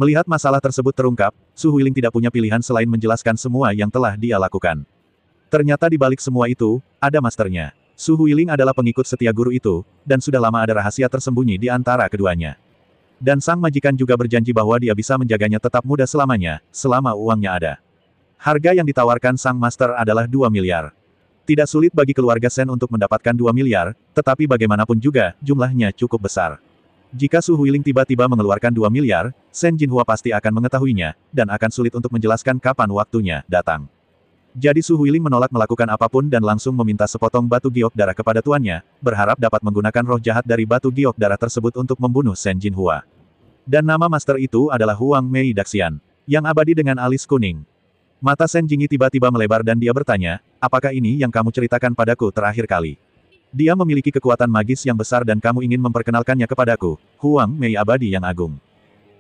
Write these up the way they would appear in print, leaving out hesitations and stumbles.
Melihat masalah tersebut terungkap, Su Huiling tidak punya pilihan selain menjelaskan semua yang telah dia lakukan. Ternyata di balik semua itu, ada masternya. Su Huiling adalah pengikut setia guru itu, dan sudah lama ada rahasia tersembunyi di antara keduanya. Dan sang majikan juga berjanji bahwa dia bisa menjaganya tetap muda selamanya, selama uangnya ada. Harga yang ditawarkan sang master adalah 2 miliar. Tidak sulit bagi keluarga Sen untuk mendapatkan 2 miliar, tetapi bagaimanapun juga, jumlahnya cukup besar. Jika Su Huiling tiba-tiba mengeluarkan 2 miliar, Sen Jinhua pasti akan mengetahuinya, dan akan sulit untuk menjelaskan kapan waktunya datang. Jadi Su Huiling menolak melakukan apapun dan langsung meminta sepotong batu giok darah kepada tuannya, berharap dapat menggunakan roh jahat dari batu giok darah tersebut untuk membunuh Sen Jinhua. Dan nama master itu adalah Huang Mei Daxian, yang abadi dengan alis kuning. Mata Sen Jingyi tiba-tiba melebar dan dia bertanya, apakah ini yang kamu ceritakan padaku terakhir kali? Dia memiliki kekuatan magis yang besar dan kamu ingin memperkenalkannya kepadaku, Huang Mei abadi yang agung.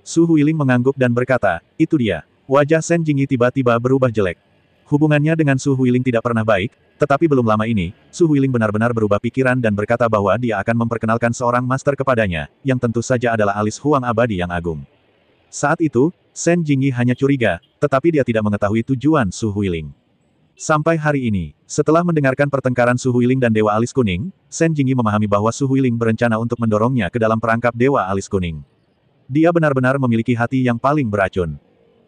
Su Huiling mengangguk dan berkata, itu dia. Wajah Sen Jingyi tiba-tiba berubah jelek. Hubungannya dengan Su Huiling tidak pernah baik, tetapi belum lama ini, Su Huiling benar-benar berubah pikiran dan berkata bahwa dia akan memperkenalkan seorang master kepadanya, yang tentu saja adalah alis Huang abadi yang agung. Saat itu, Sen Jingyi hanya curiga, tetapi dia tidak mengetahui tujuan Su Huiling. Sampai hari ini, setelah mendengarkan pertengkaran Su Huiling dan Dewa Alis Kuning, Sen Jingyi memahami bahwa Su Huiling berencana untuk mendorongnya ke dalam perangkap Dewa Alis Kuning. Dia benar-benar memiliki hati yang paling beracun.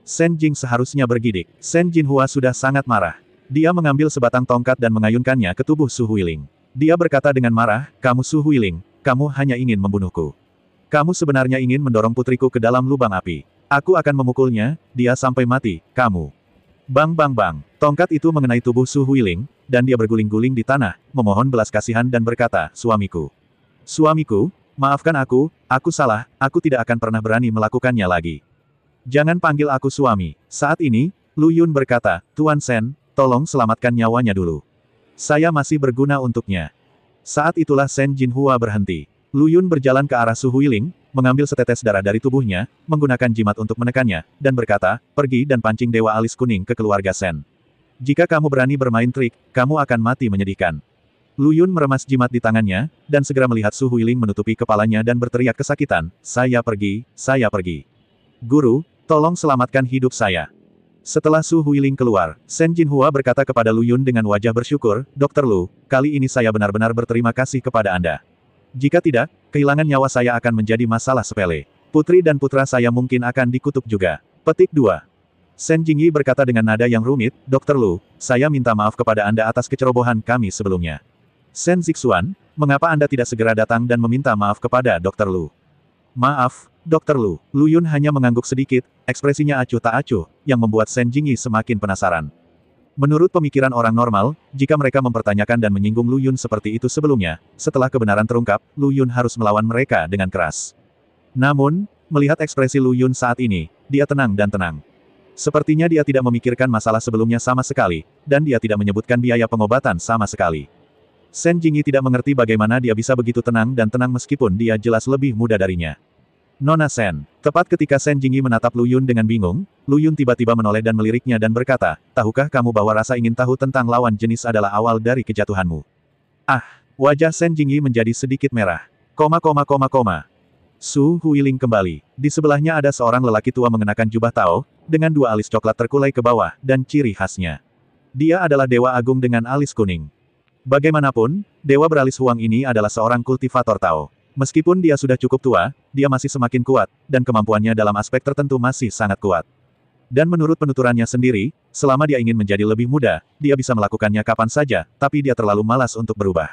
Sen Jing seharusnya bergidik. Sen Jinhua sudah sangat marah. Dia mengambil sebatang tongkat dan mengayunkannya ke tubuh Su Huiling. Dia berkata dengan marah, kamu Su Huiling, kamu hanya ingin membunuhku. Kamu sebenarnya ingin mendorong putriku ke dalam lubang api. Aku akan memukulnya, dia sampai mati, kamu. Bang bang bang, tongkat itu mengenai tubuh Su Huiling, dan dia berguling-guling di tanah, memohon belas kasihan dan berkata, suamiku. Suamiku, maafkan aku salah, aku tidak akan pernah berani melakukannya lagi. Jangan panggil aku suami. Saat ini, Lu Yun berkata, Tuan Sen, tolong selamatkan nyawanya dulu. Saya masih berguna untuknya. Saat itulah Sen Jinhua berhenti. Lu Yun berjalan ke arah Su Huiling, mengambil setetes darah dari tubuhnya, menggunakan jimat untuk menekannya, dan berkata, pergi dan pancing Dewa Alis Kuning ke keluarga Sen. Jika kamu berani bermain trik, kamu akan mati menyedihkan. Lu Yun meremas jimat di tangannya, dan segera melihat Su Huiling menutupi kepalanya dan berteriak kesakitan, saya pergi, saya pergi. Guru, tolong selamatkan hidup saya. Setelah Su Huiling keluar, Sen Jinhua berkata kepada Lu Yun dengan wajah bersyukur, Dr. Lu, kali ini saya benar-benar berterima kasih kepada Anda. Jika tidak, kehilangan nyawa saya akan menjadi masalah sepele. Putri dan putra saya mungkin akan dikutuk juga. Petik 2. Sen Jingyi berkata dengan nada yang rumit, Dr. Lu, saya minta maaf kepada Anda atas kecerobohan kami sebelumnya. Sen Zixuan, mengapa Anda tidak segera datang dan meminta maaf kepada Dr. Lu? Maaf, Dr. Lu. Lu Yun hanya mengangguk sedikit, ekspresinya acuh tak acuh, yang membuat Sen Jingyi semakin penasaran. Menurut pemikiran orang normal, jika mereka mempertanyakan dan menyinggung Lu Yun seperti itu sebelumnya, setelah kebenaran terungkap, Lu Yun harus melawan mereka dengan keras. Namun, melihat ekspresi Lu Yun saat ini, dia tenang dan tenang. Sepertinya dia tidak memikirkan masalah sebelumnya sama sekali, dan dia tidak menyebutkan biaya pengobatan sama sekali. Sen Jingyi tidak mengerti bagaimana dia bisa begitu tenang dan tenang meskipun dia jelas lebih muda darinya. Nona Sen. Tepat ketika Sen Jingyi menatap Lu Yun dengan bingung, Lu Yun tiba-tiba menoleh dan meliriknya dan berkata, tahukah kamu bahwa rasa ingin tahu tentang lawan jenis adalah awal dari kejatuhanmu? Ah, wajah Sen Jingyi menjadi sedikit merah. Su Huiling kembali. Di sebelahnya ada seorang lelaki tua mengenakan jubah Tao, dengan dua alis coklat terkulai ke bawah, dan ciri khasnya. Dia adalah Dewa Agung dengan alis kuning. Bagaimanapun, Dewa beralis Huang ini adalah seorang kultivator Tao. Meskipun dia sudah cukup tua, dia masih semakin kuat, dan kemampuannya dalam aspek tertentu masih sangat kuat. Dan menurut penuturannya sendiri, selama dia ingin menjadi lebih muda, dia bisa melakukannya kapan saja, tapi dia terlalu malas untuk berubah.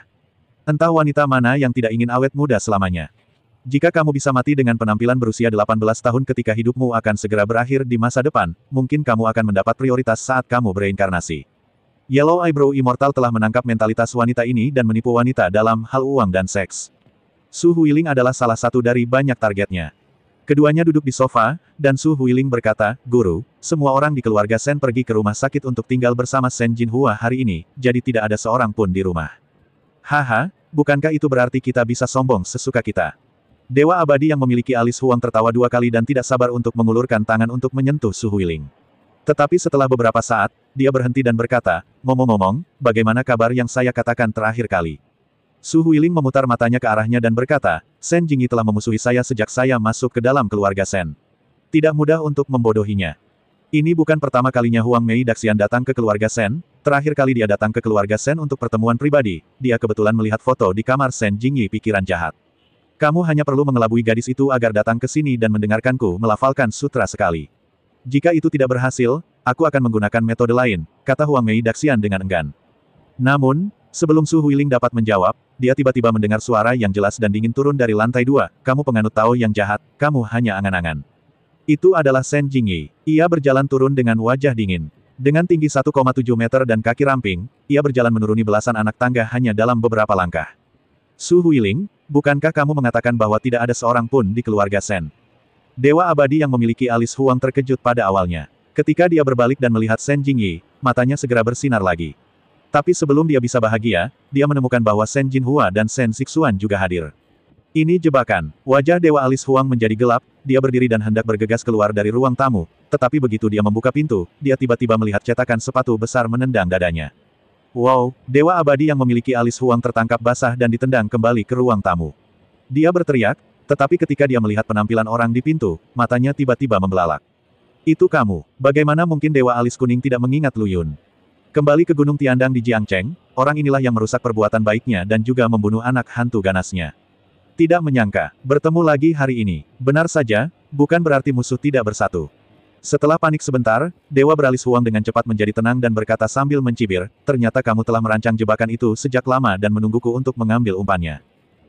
Entah wanita mana yang tidak ingin awet muda selamanya. Jika kamu bisa mati dengan penampilan berusia 18 tahun ketika hidupmu akan segera berakhir di masa depan, mungkin kamu akan mendapat prioritas saat kamu bereinkarnasi. Yellow Eyebrow Immortal telah menangkap mentalitas wanita ini dan menipu wanita dalam hal uang dan seks. Su Huiling adalah salah satu dari banyak targetnya. Keduanya duduk di sofa, dan Su Huiling berkata, Guru, semua orang di keluarga Sen pergi ke rumah sakit untuk tinggal bersama Sen Jinhua hari ini, jadi tidak ada seorang pun di rumah. Haha, bukankah itu berarti kita bisa sombong sesuka kita? Dewa abadi yang memiliki alis Huang tertawa 2 kali dan tidak sabar untuk mengulurkan tangan untuk menyentuh Su Huiling. Tetapi setelah beberapa saat, dia berhenti dan berkata, ngomong-ngomong, bagaimana kabar yang saya katakan terakhir kali? Su Huiling memutar matanya ke arahnya dan berkata, Sen Jingyi telah memusuhi saya sejak saya masuk ke dalam keluarga Sen. Tidak mudah untuk membodohinya. Ini bukan pertama kalinya Huang Mei Daxian datang ke keluarga Sen, terakhir kali dia datang ke keluarga Sen untuk pertemuan pribadi, dia kebetulan melihat foto di kamar Sen Jingyi pikiran jahat. Kamu hanya perlu mengelabui gadis itu agar datang ke sini dan mendengarkanku melafalkan sutra sekali. Jika itu tidak berhasil, aku akan menggunakan metode lain, kata Huang Mei Daxian dengan enggan. Namun, sebelum Su Huiling dapat menjawab, dia tiba-tiba mendengar suara yang jelas dan dingin turun dari lantai 2, kamu penganut Tao yang jahat, kamu hanya angan-angan. Itu adalah Sen Jingyi. Ia berjalan turun dengan wajah dingin. Dengan tinggi 1,7 meter dan kaki ramping, ia berjalan menuruni belasan anak tangga hanya dalam beberapa langkah. Su Huiling, bukankah kamu mengatakan bahwa tidak ada seorang pun di keluarga Sen? Dewa abadi yang memiliki alis Huang terkejut pada awalnya. Ketika dia berbalik dan melihat Sen Jingyi, matanya segera bersinar lagi. Tapi sebelum dia bisa bahagia, dia menemukan bahwa Sen Jinhua dan Sen Sixuan juga hadir. Ini jebakan. Wajah Dewa Alis Huang menjadi gelap, dia berdiri dan hendak bergegas keluar dari ruang tamu, tetapi begitu dia membuka pintu, dia tiba-tiba melihat cetakan sepatu besar menendang dadanya. Wow, Dewa Abadi yang memiliki alis Huang tertangkap basah dan ditendang kembali ke ruang tamu. Dia berteriak, tetapi ketika dia melihat penampilan orang di pintu, matanya tiba-tiba membelalak. Itu kamu, bagaimana mungkin Dewa Alis Kuning tidak mengingat Lu Yun? Kembali ke Gunung Tiandang di Jiangcheng, orang inilah yang merusak perbuatan baiknya dan juga membunuh anak hantu ganasnya. Tidak menyangka, bertemu lagi hari ini. Benar saja, bukan berarti musuh tidak bersatu. Setelah panik sebentar, Dewa Beralis Huang dengan cepat menjadi tenang dan berkata sambil mencibir, ternyata kamu telah merancang jebakan itu sejak lama dan menungguku untuk mengambil umpannya.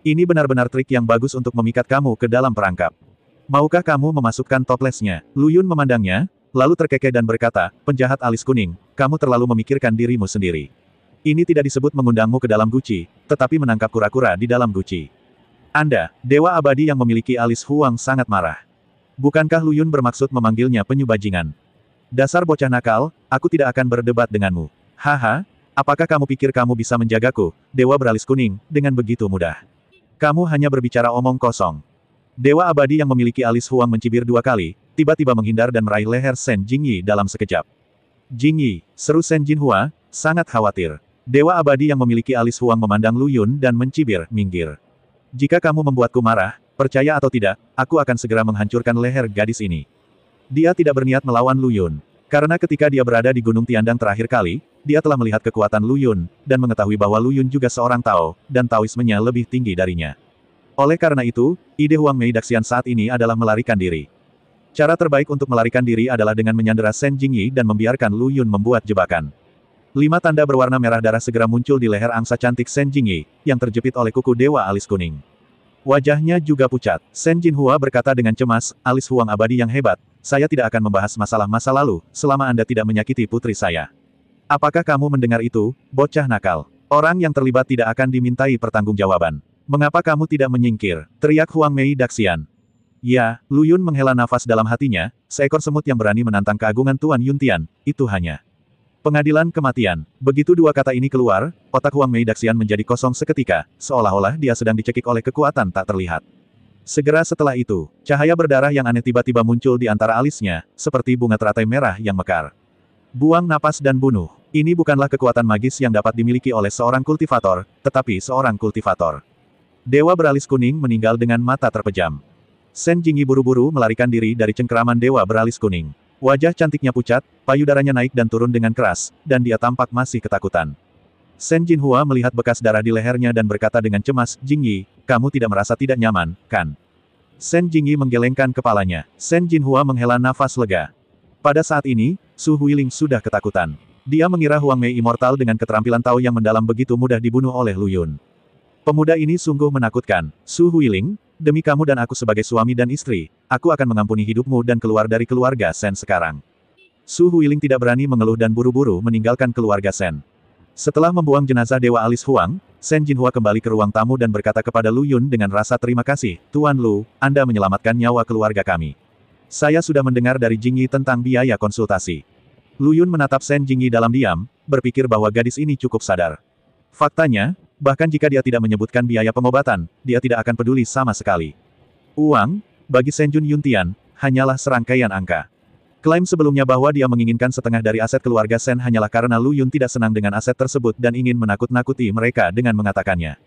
Ini benar-benar trik yang bagus untuk memikat kamu ke dalam perangkap. Maukah kamu memasukkan toplesnya? Lu Yun memandangnya, lalu terkekeh dan berkata, penjahat alis kuning, kamu terlalu memikirkan dirimu sendiri. Ini tidak disebut mengundangmu ke dalam guci, tetapi menangkap kura-kura di dalam guci. Anda, Dewa Abadi yang memiliki alis Huang sangat marah. Bukankah Lu Yun bermaksud memanggilnya penyu bajingan? Dasar bocah nakal, aku tidak akan berdebat denganmu. Haha, apakah kamu pikir kamu bisa menjagaku, Dewa Beralis Kuning, dengan begitu mudah? Kamu hanya berbicara omong kosong. Dewa Abadi yang memiliki alis Huang mencibir 2 kali, tiba-tiba menghindar dan meraih leher Sen Jingyi dalam sekejap. Jingyi, seru Sen Jinhua, sangat khawatir. Dewa Abadi yang memiliki alis Huang memandang Lu Yun dan mencibir, minggir. Jika kamu membuatku marah, percaya atau tidak, aku akan segera menghancurkan leher gadis ini. Dia tidak berniat melawan Lu Yun. Karena ketika dia berada di Gunung Tiandang terakhir kali, dia telah melihat kekuatan Lu Yun, dan mengetahui bahwa Lu Yun juga seorang Tao, dan Taoismenya lebih tinggi darinya. Oleh karena itu, ide Huang Mei Daxian saat ini adalah melarikan diri. Cara terbaik untuk melarikan diri adalah dengan menyandera Sen Jingyi dan membiarkan Lu Yun membuat jebakan. 5 tanda berwarna merah darah segera muncul di leher angsa cantik Sen Jingyi, yang terjepit oleh kuku Dewa Alis Kuning. Wajahnya juga pucat. Sen Jinhua berkata dengan cemas, alis Huang Abadi yang hebat, saya tidak akan membahas masalah masa lalu, selama Anda tidak menyakiti putri saya. Apakah kamu mendengar itu, bocah nakal? Orang yang terlibat tidak akan dimintai pertanggungjawaban. Mengapa kamu tidak menyingkir? Teriak Huang Mei Daxian. Ya, Lu Yun menghela nafas dalam hatinya, seekor semut yang berani menantang keagungan Tuan Yuntian, itu hanya pengadilan kematian. Begitu 2 kata ini keluar, otak Huang Mei Daxian menjadi kosong seketika, seolah-olah dia sedang dicekik oleh kekuatan tak terlihat. Segera setelah itu, cahaya berdarah yang aneh tiba-tiba muncul di antara alisnya, seperti bunga teratai merah yang mekar. Buang napas dan bunuh. Ini bukanlah kekuatan magis yang dapat dimiliki oleh seorang kultivator, tetapi seorang kultivator. Dewa Beralis Kuning meninggal dengan mata terpejam. Sen Jingyi buru-buru melarikan diri dari cengkeraman Dewa Beralis Kuning. Wajah cantiknya pucat, payudaranya naik dan turun dengan keras, dan dia tampak masih ketakutan. Sen Jinhua melihat bekas darah di lehernya dan berkata dengan cemas, Jingyi, kamu tidak merasa tidak nyaman, kan? Sen Jingyi menggelengkan kepalanya. Sen Jinhua menghela nafas lega. Pada saat ini, Su Huiling sudah ketakutan. Dia mengira Huang Mei immortal dengan keterampilan Tao yang mendalam begitu mudah dibunuh oleh Lu Yun. Pemuda ini sungguh menakutkan. Su Huiling, demi kamu dan aku sebagai suami dan istri, aku akan mengampuni hidupmu dan keluar dari keluarga Sen sekarang. Su Huiling tidak berani mengeluh dan buru-buru meninggalkan keluarga Sen. Setelah membuang jenazah Dewa Alis Huang, Sen Jinhua kembali ke ruang tamu dan berkata kepada Lu Yun dengan rasa terima kasih, Tuan Lu, Anda menyelamatkan nyawa keluarga kami. Saya sudah mendengar dari Jingyi tentang biaya konsultasi. Lu Yun menatap Sen Jingyi dalam diam, berpikir bahwa gadis ini cukup sadar. Faktanya, bahkan jika dia tidak menyebutkan biaya pengobatan, dia tidak akan peduli sama sekali. Uang, bagi Sen Jun Yuntian, hanyalah serangkaian angka. Klaim sebelumnya bahwa dia menginginkan setengah dari aset keluarga Sen hanyalah karena Lu Yun tidak senang dengan aset tersebut dan ingin menakut-nakuti mereka dengan mengatakannya.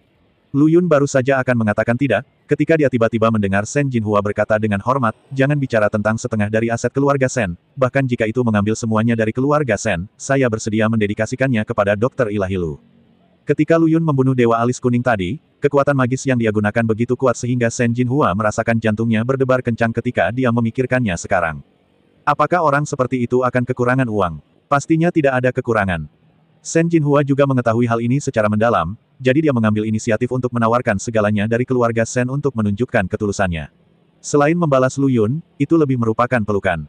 Lu Yun baru saja akan mengatakan tidak, ketika dia tiba-tiba mendengar Shen Jinhua berkata dengan hormat, jangan bicara tentang setengah dari aset keluarga Shen, bahkan jika itu mengambil semuanya dari keluarga Shen, saya bersedia mendedikasikannya kepada Dokter Ilahi Lu. Ketika Lu Yun membunuh Dewa Alis Kuning tadi, kekuatan magis yang dia gunakan begitu kuat sehingga Shen Jinhua merasakan jantungnya berdebar kencang ketika dia memikirkannya sekarang. Apakah orang seperti itu akan kekurangan uang? Pastinya tidak ada kekurangan. Shen Jinhua juga mengetahui hal ini secara mendalam, jadi dia mengambil inisiatif untuk menawarkan segalanya dari keluarga Shen untuk menunjukkan ketulusannya. Selain membalas Lu Yun, itu lebih merupakan pelukan.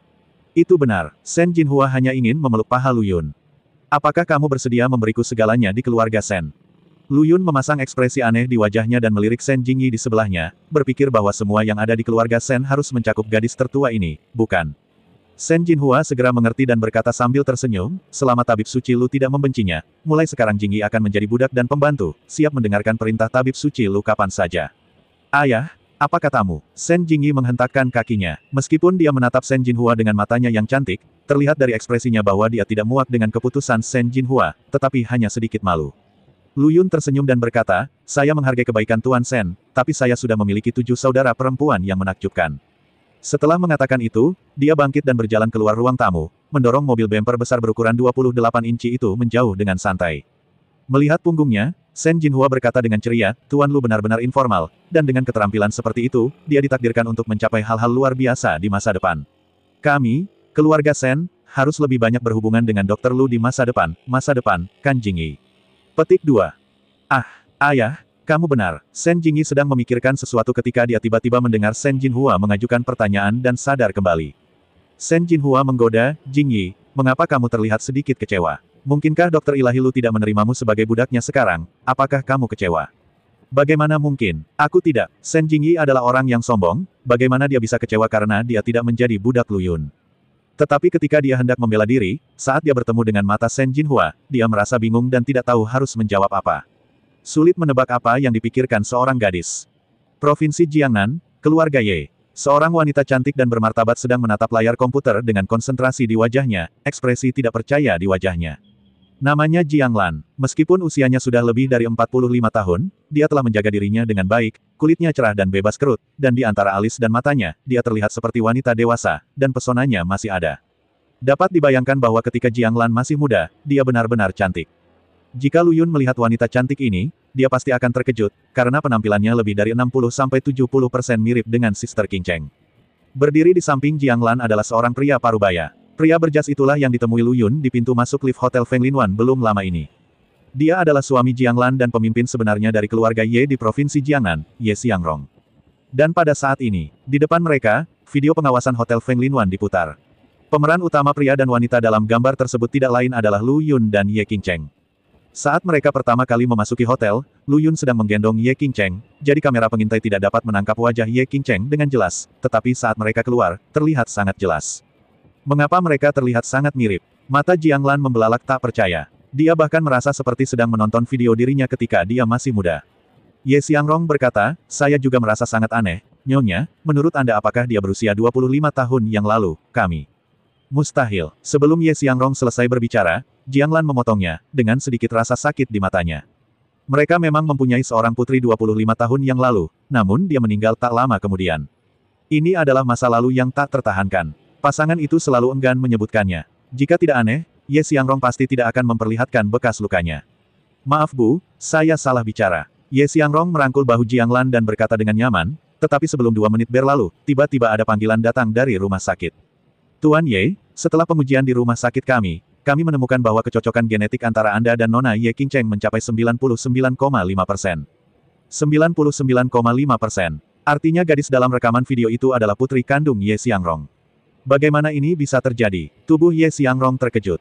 Itu benar, Shen Jinhua hanya ingin memeluk paha Lu Yun. Apakah kamu bersedia memberiku segalanya di keluarga Shen? Lu Yun memasang ekspresi aneh di wajahnya dan melirik Shen Jingyi di sebelahnya, berpikir bahwa semua yang ada di keluarga Shen harus mencakup gadis tertua ini, bukan? Shen Jinhua segera mengerti dan berkata sambil tersenyum, selama tabib suci Lu tidak membencinya, mulai sekarang Jingyi akan menjadi budak dan pembantu, siap mendengarkan perintah tabib suci Lu kapan saja. Ayah, apa katamu? Shen Jingyi menghentakkan kakinya. Meskipun dia menatap Shen Jinhua dengan matanya yang cantik, terlihat dari ekspresinya bahwa dia tidak muak dengan keputusan Shen Jinhua, tetapi hanya sedikit malu. Lu Yun tersenyum dan berkata, saya menghargai kebaikan Tuan Shen, tapi saya sudah memiliki 7 saudara perempuan yang menakjubkan. Setelah mengatakan itu, dia bangkit dan berjalan keluar ruang tamu, mendorong mobil bemper besar berukuran 28 inci itu menjauh dengan santai. Melihat punggungnya, Shen Jinhua berkata dengan ceria, Tuan Lu benar-benar informal, dan dengan keterampilan seperti itu, dia ditakdirkan untuk mencapai hal-hal luar biasa di masa depan. Kami, keluarga Shen, harus lebih banyak berhubungan dengan Dr. Lu di masa depan, kan Jingyi. Petik 2. Ah, ayah, kamu benar. Shen Jingyi sedang memikirkan sesuatu ketika dia tiba-tiba mendengar Shen Jinhua mengajukan pertanyaan dan sadar kembali. Shen Jinhua menggoda, Jingyi, mengapa kamu terlihat sedikit kecewa? Mungkinkah Dokter Ilahi Lu tidak menerimamu sebagai budaknya sekarang? Apakah kamu kecewa? Bagaimana mungkin? Aku tidak. Shen Jingyi adalah orang yang sombong, bagaimana dia bisa kecewa karena dia tidak menjadi budak Lu Yun? Tetapi ketika dia hendak membela diri, saat dia bertemu dengan mata Shen Jinhua, dia merasa bingung dan tidak tahu harus menjawab apa. Sulit menebak apa yang dipikirkan seorang gadis. Provinsi Jiangnan, keluarga Ye. Seorang wanita cantik dan bermartabat sedang menatap layar komputer dengan konsentrasi di wajahnya, ekspresi tidak percaya di wajahnya. Namanya Jianglan. Meskipun usianya sudah lebih dari 45 tahun, dia telah menjaga dirinya dengan baik, kulitnya cerah dan bebas kerut, dan di antara alis dan matanya, dia terlihat seperti wanita dewasa, dan pesonanya masih ada. Dapat dibayangkan bahwa ketika Jianglan masih muda, dia benar-benar cantik. Jika Lu Yun melihat wanita cantik ini, dia pasti akan terkejut, karena penampilannya lebih dari 60-70% mirip dengan Sister King Cheng. Berdiri di samping Jianglan adalah seorang pria parubaya. Pria berjas itulah yang ditemui Lu Yun di pintu masuk lift Hotel Feng Linwan belum lama ini. Dia adalah suami Jianglan dan pemimpin sebenarnya dari keluarga Ye di Provinsi Jiangnan, Ye Xiangrong. Dan pada saat ini, di depan mereka, video pengawasan Hotel Feng Linwan diputar. Pemeran utama pria dan wanita dalam gambar tersebut tidak lain adalah Lu Yun dan Ye Qingcheng. Saat mereka pertama kali memasuki hotel, Lu Yun sedang menggendong Ye Qingcheng, jadi kamera pengintai tidak dapat menangkap wajah Ye Qingcheng dengan jelas, tetapi saat mereka keluar, terlihat sangat jelas. Mengapa mereka terlihat sangat mirip? Mata Jianglan membelalak tak percaya. Dia bahkan merasa seperti sedang menonton video dirinya ketika dia masih muda. Ye Xiangrong berkata, saya juga merasa sangat aneh, Nyonya, menurut Anda apakah dia berusia 25 tahun yang lalu, kami? Mustahil. Sebelum Ye Xiangrong selesai berbicara, Jianglan memotongnya, dengan sedikit rasa sakit di matanya. Mereka memang mempunyai seorang putri 25 tahun yang lalu, namun dia meninggal tak lama kemudian. Ini adalah masa lalu yang tak tertahankan. Pasangan itu selalu enggan menyebutkannya. Jika tidak aneh, Ye Xiangrong pasti tidak akan memperlihatkan bekas lukanya. Maaf Bu, saya salah bicara. Ye Xiangrong merangkul bahu Jianglan dan berkata dengan nyaman, tetapi sebelum 2 menit berlalu, tiba-tiba ada panggilan datang dari rumah sakit. Tuan Ye, setelah pengujian di rumah sakit kami menemukan bahwa kecocokan genetik antara Anda dan Nona Ye Qingcheng mencapai 99,5%. 99,5%. Artinya gadis dalam rekaman video itu adalah putri kandung Ye Xiangrong. Bagaimana ini bisa terjadi? Tubuh Ye Xiangrong terkejut.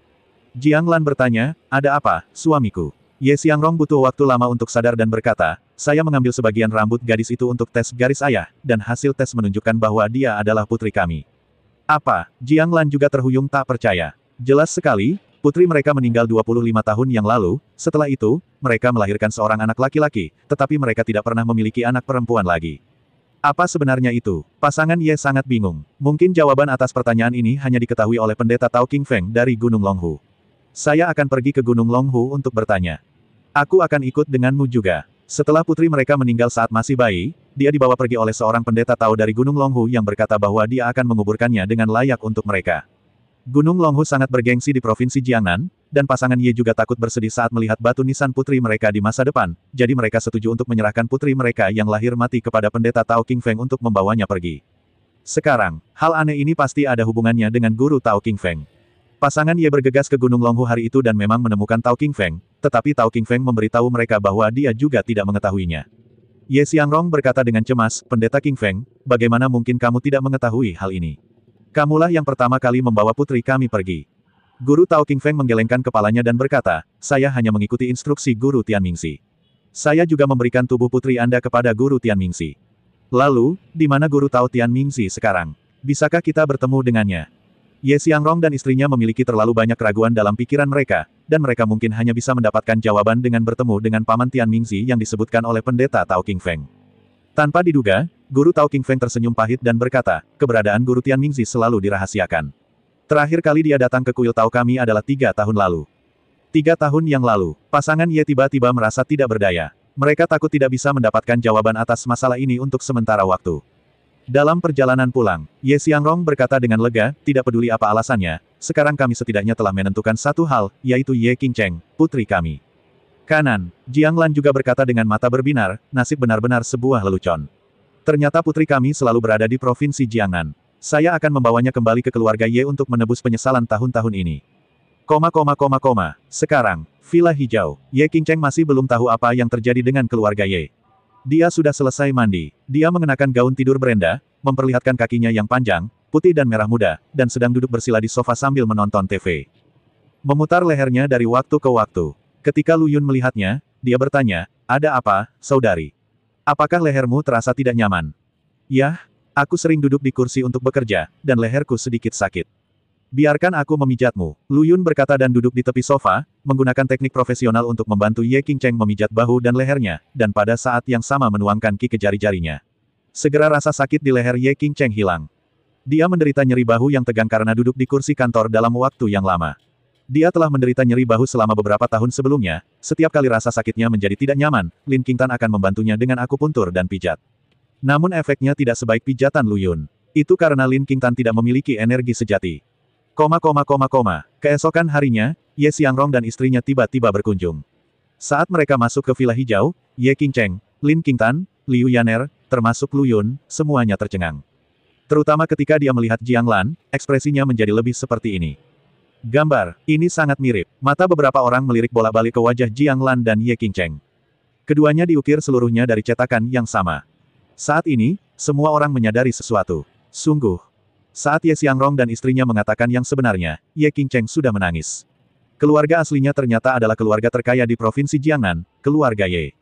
Jianglan bertanya, ada apa, suamiku? Ye Xiangrong butuh waktu lama untuk sadar dan berkata, saya mengambil sebagian rambut gadis itu untuk tes garis ayah, dan hasil tes menunjukkan bahwa dia adalah putri kami. Apa? Jianglan juga terhuyung tak percaya. Jelas sekali, putri mereka meninggal 25 tahun yang lalu, setelah itu, mereka melahirkan seorang anak laki-laki, tetapi mereka tidak pernah memiliki anak perempuan lagi. Apa sebenarnya itu? Pasangan Ye sangat bingung. Mungkin jawaban atas pertanyaan ini hanya diketahui oleh pendeta Tao King Feng dari Gunung Longhu. Saya akan pergi ke Gunung Longhu untuk bertanya. Aku akan ikut denganmu juga. Setelah putri mereka meninggal saat masih bayi, dia dibawa pergi oleh seorang pendeta Tao dari Gunung Longhu yang berkata bahwa dia akan menguburkannya dengan layak untuk mereka. Gunung Longhu sangat bergengsi di Provinsi Jiangnan, dan pasangan Ye juga takut bersedih saat melihat batu nisan putri mereka di masa depan, jadi mereka setuju untuk menyerahkan putri mereka yang lahir mati kepada pendeta Tao King Feng untuk membawanya pergi. Sekarang, hal aneh ini pasti ada hubungannya dengan guru Tao King Feng. Pasangan Ye bergegas ke Gunung Longhu hari itu dan memang menemukan Tao King Feng, tetapi Tao King Feng memberitahu mereka bahwa dia juga tidak mengetahuinya. Ye Xiangrong berkata dengan cemas, Pendeta King Feng, bagaimana mungkin kamu tidak mengetahui hal ini? Kamulah yang pertama kali membawa putri kami pergi. Guru Tao King Feng menggelengkan kepalanya dan berkata, saya hanya mengikuti instruksi Guru Tianmingxi. Saya juga memberikan tubuh putri Anda kepada Guru Tianmingxi. Lalu, di mana Guru Tao Tianmingxi sekarang? Bisakah kita bertemu dengannya? Ye Xiangrong dan istrinya memiliki terlalu banyak keraguan dalam pikiran mereka, dan mereka mungkin hanya bisa mendapatkan jawaban dengan bertemu dengan Paman Tianmingxi yang disebutkan oleh pendeta Tao King Feng. Tanpa diduga, Guru Tao King Feng tersenyum pahit dan berkata, keberadaan Guru Tianmingxi selalu dirahasiakan. Terakhir kali dia datang ke kuil Tao kami adalah 3 tahun lalu. 3 tahun yang lalu, pasangan Ye tiba-tiba merasa tidak berdaya. Mereka takut tidak bisa mendapatkan jawaban atas masalah ini untuk sementara waktu. Dalam perjalanan pulang, Ye Xiangrong berkata dengan lega, tidak peduli apa alasannya, sekarang kami setidaknya telah menentukan satu hal, yaitu Ye Qingcheng, putri kami. Kanan, Jiang Lan juga berkata dengan mata berbinar, nasib benar-benar sebuah lelucon. Ternyata putri kami selalu berada di Provinsi Jiangnan. Saya akan membawanya kembali ke keluarga Ye untuk menebus penyesalan tahun-tahun ini. Sekarang, Villa Hijau, Ye Qingcheng masih belum tahu apa yang terjadi dengan keluarga Ye. Dia sudah selesai mandi. Dia mengenakan gaun tidur berenda, memperlihatkan kakinya yang panjang, putih dan merah muda, dan sedang duduk bersila di sofa sambil menonton TV. Memutar lehernya dari waktu ke waktu. Ketika Lu Yun melihatnya, dia bertanya, ada apa, saudari? Apakah lehermu terasa tidak nyaman? Yah, aku sering duduk di kursi untuk bekerja, dan leherku sedikit sakit. Biarkan aku memijatmu. Lu Yun berkata dan duduk di tepi sofa, menggunakan teknik profesional untuk membantu Ye Qingcheng memijat bahu dan lehernya, dan pada saat yang sama menuangkan ki ke jari-jarinya. Segera rasa sakit di leher Ye Qingcheng hilang. Dia menderita nyeri bahu yang tegang karena duduk di kursi kantor dalam waktu yang lama. Dia telah menderita nyeri bahu selama beberapa tahun sebelumnya, setiap kali rasa sakitnya menjadi tidak nyaman, Lin Qingtan akan membantunya dengan akupuntur dan pijat. Namun efeknya tidak sebaik pijatan Lu Yun. Itu karena Lin Qingtan tidak memiliki energi sejati. Keesokan harinya, Ye Xiangrong dan istrinya tiba-tiba berkunjung. Saat mereka masuk ke Villa Hijau, Ye Qingcheng, Lin Qingtan, Liu Yaner, termasuk Lu Yun, semuanya tercengang. Terutama ketika dia melihat Jiang Lan, ekspresinya menjadi lebih seperti ini. Gambar, ini sangat mirip. Mata beberapa orang melirik bolak-balik ke wajah Jiang Lan dan Ye Qingcheng. Keduanya diukir seluruhnya dari cetakan yang sama. Saat ini, semua orang menyadari sesuatu. Sungguh. Saat Ye Xiangrong dan istrinya mengatakan yang sebenarnya, Ye Qingcheng sudah menangis. Keluarga aslinya ternyata adalah keluarga terkaya di Provinsi Jiangnan, keluarga Ye.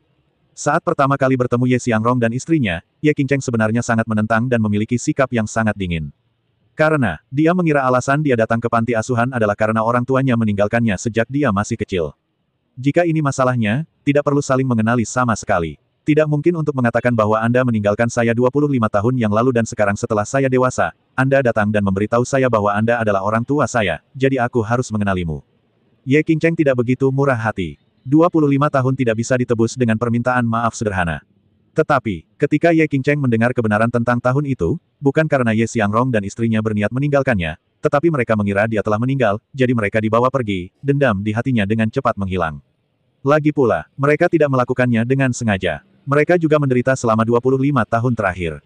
Saat pertama kali bertemu Ye Xiangrong dan istrinya, Ye Qingcheng sebenarnya sangat menentang dan memiliki sikap yang sangat dingin. Karena, dia mengira alasan dia datang ke panti asuhan adalah karena orang tuanya meninggalkannya sejak dia masih kecil. Jika ini masalahnya, tidak perlu saling mengenali sama sekali. Tidak mungkin untuk mengatakan bahwa Anda meninggalkan saya 25 tahun yang lalu dan sekarang setelah saya dewasa, Anda datang dan memberitahu saya bahwa Anda adalah orang tua saya, jadi aku harus mengenalimu. Ye Qingcheng tidak begitu murah hati. 25 tahun tidak bisa ditebus dengan permintaan maaf sederhana. Tetapi, ketika Ye Qingcheng mendengar kebenaran tentang tahun itu, bukan karena Ye Xiangrong dan istrinya berniat meninggalkannya, tetapi mereka mengira dia telah meninggal, jadi mereka dibawa pergi, dendam di hatinya dengan cepat menghilang. Lagi pula, mereka tidak melakukannya dengan sengaja. Mereka juga menderita selama 25 tahun terakhir.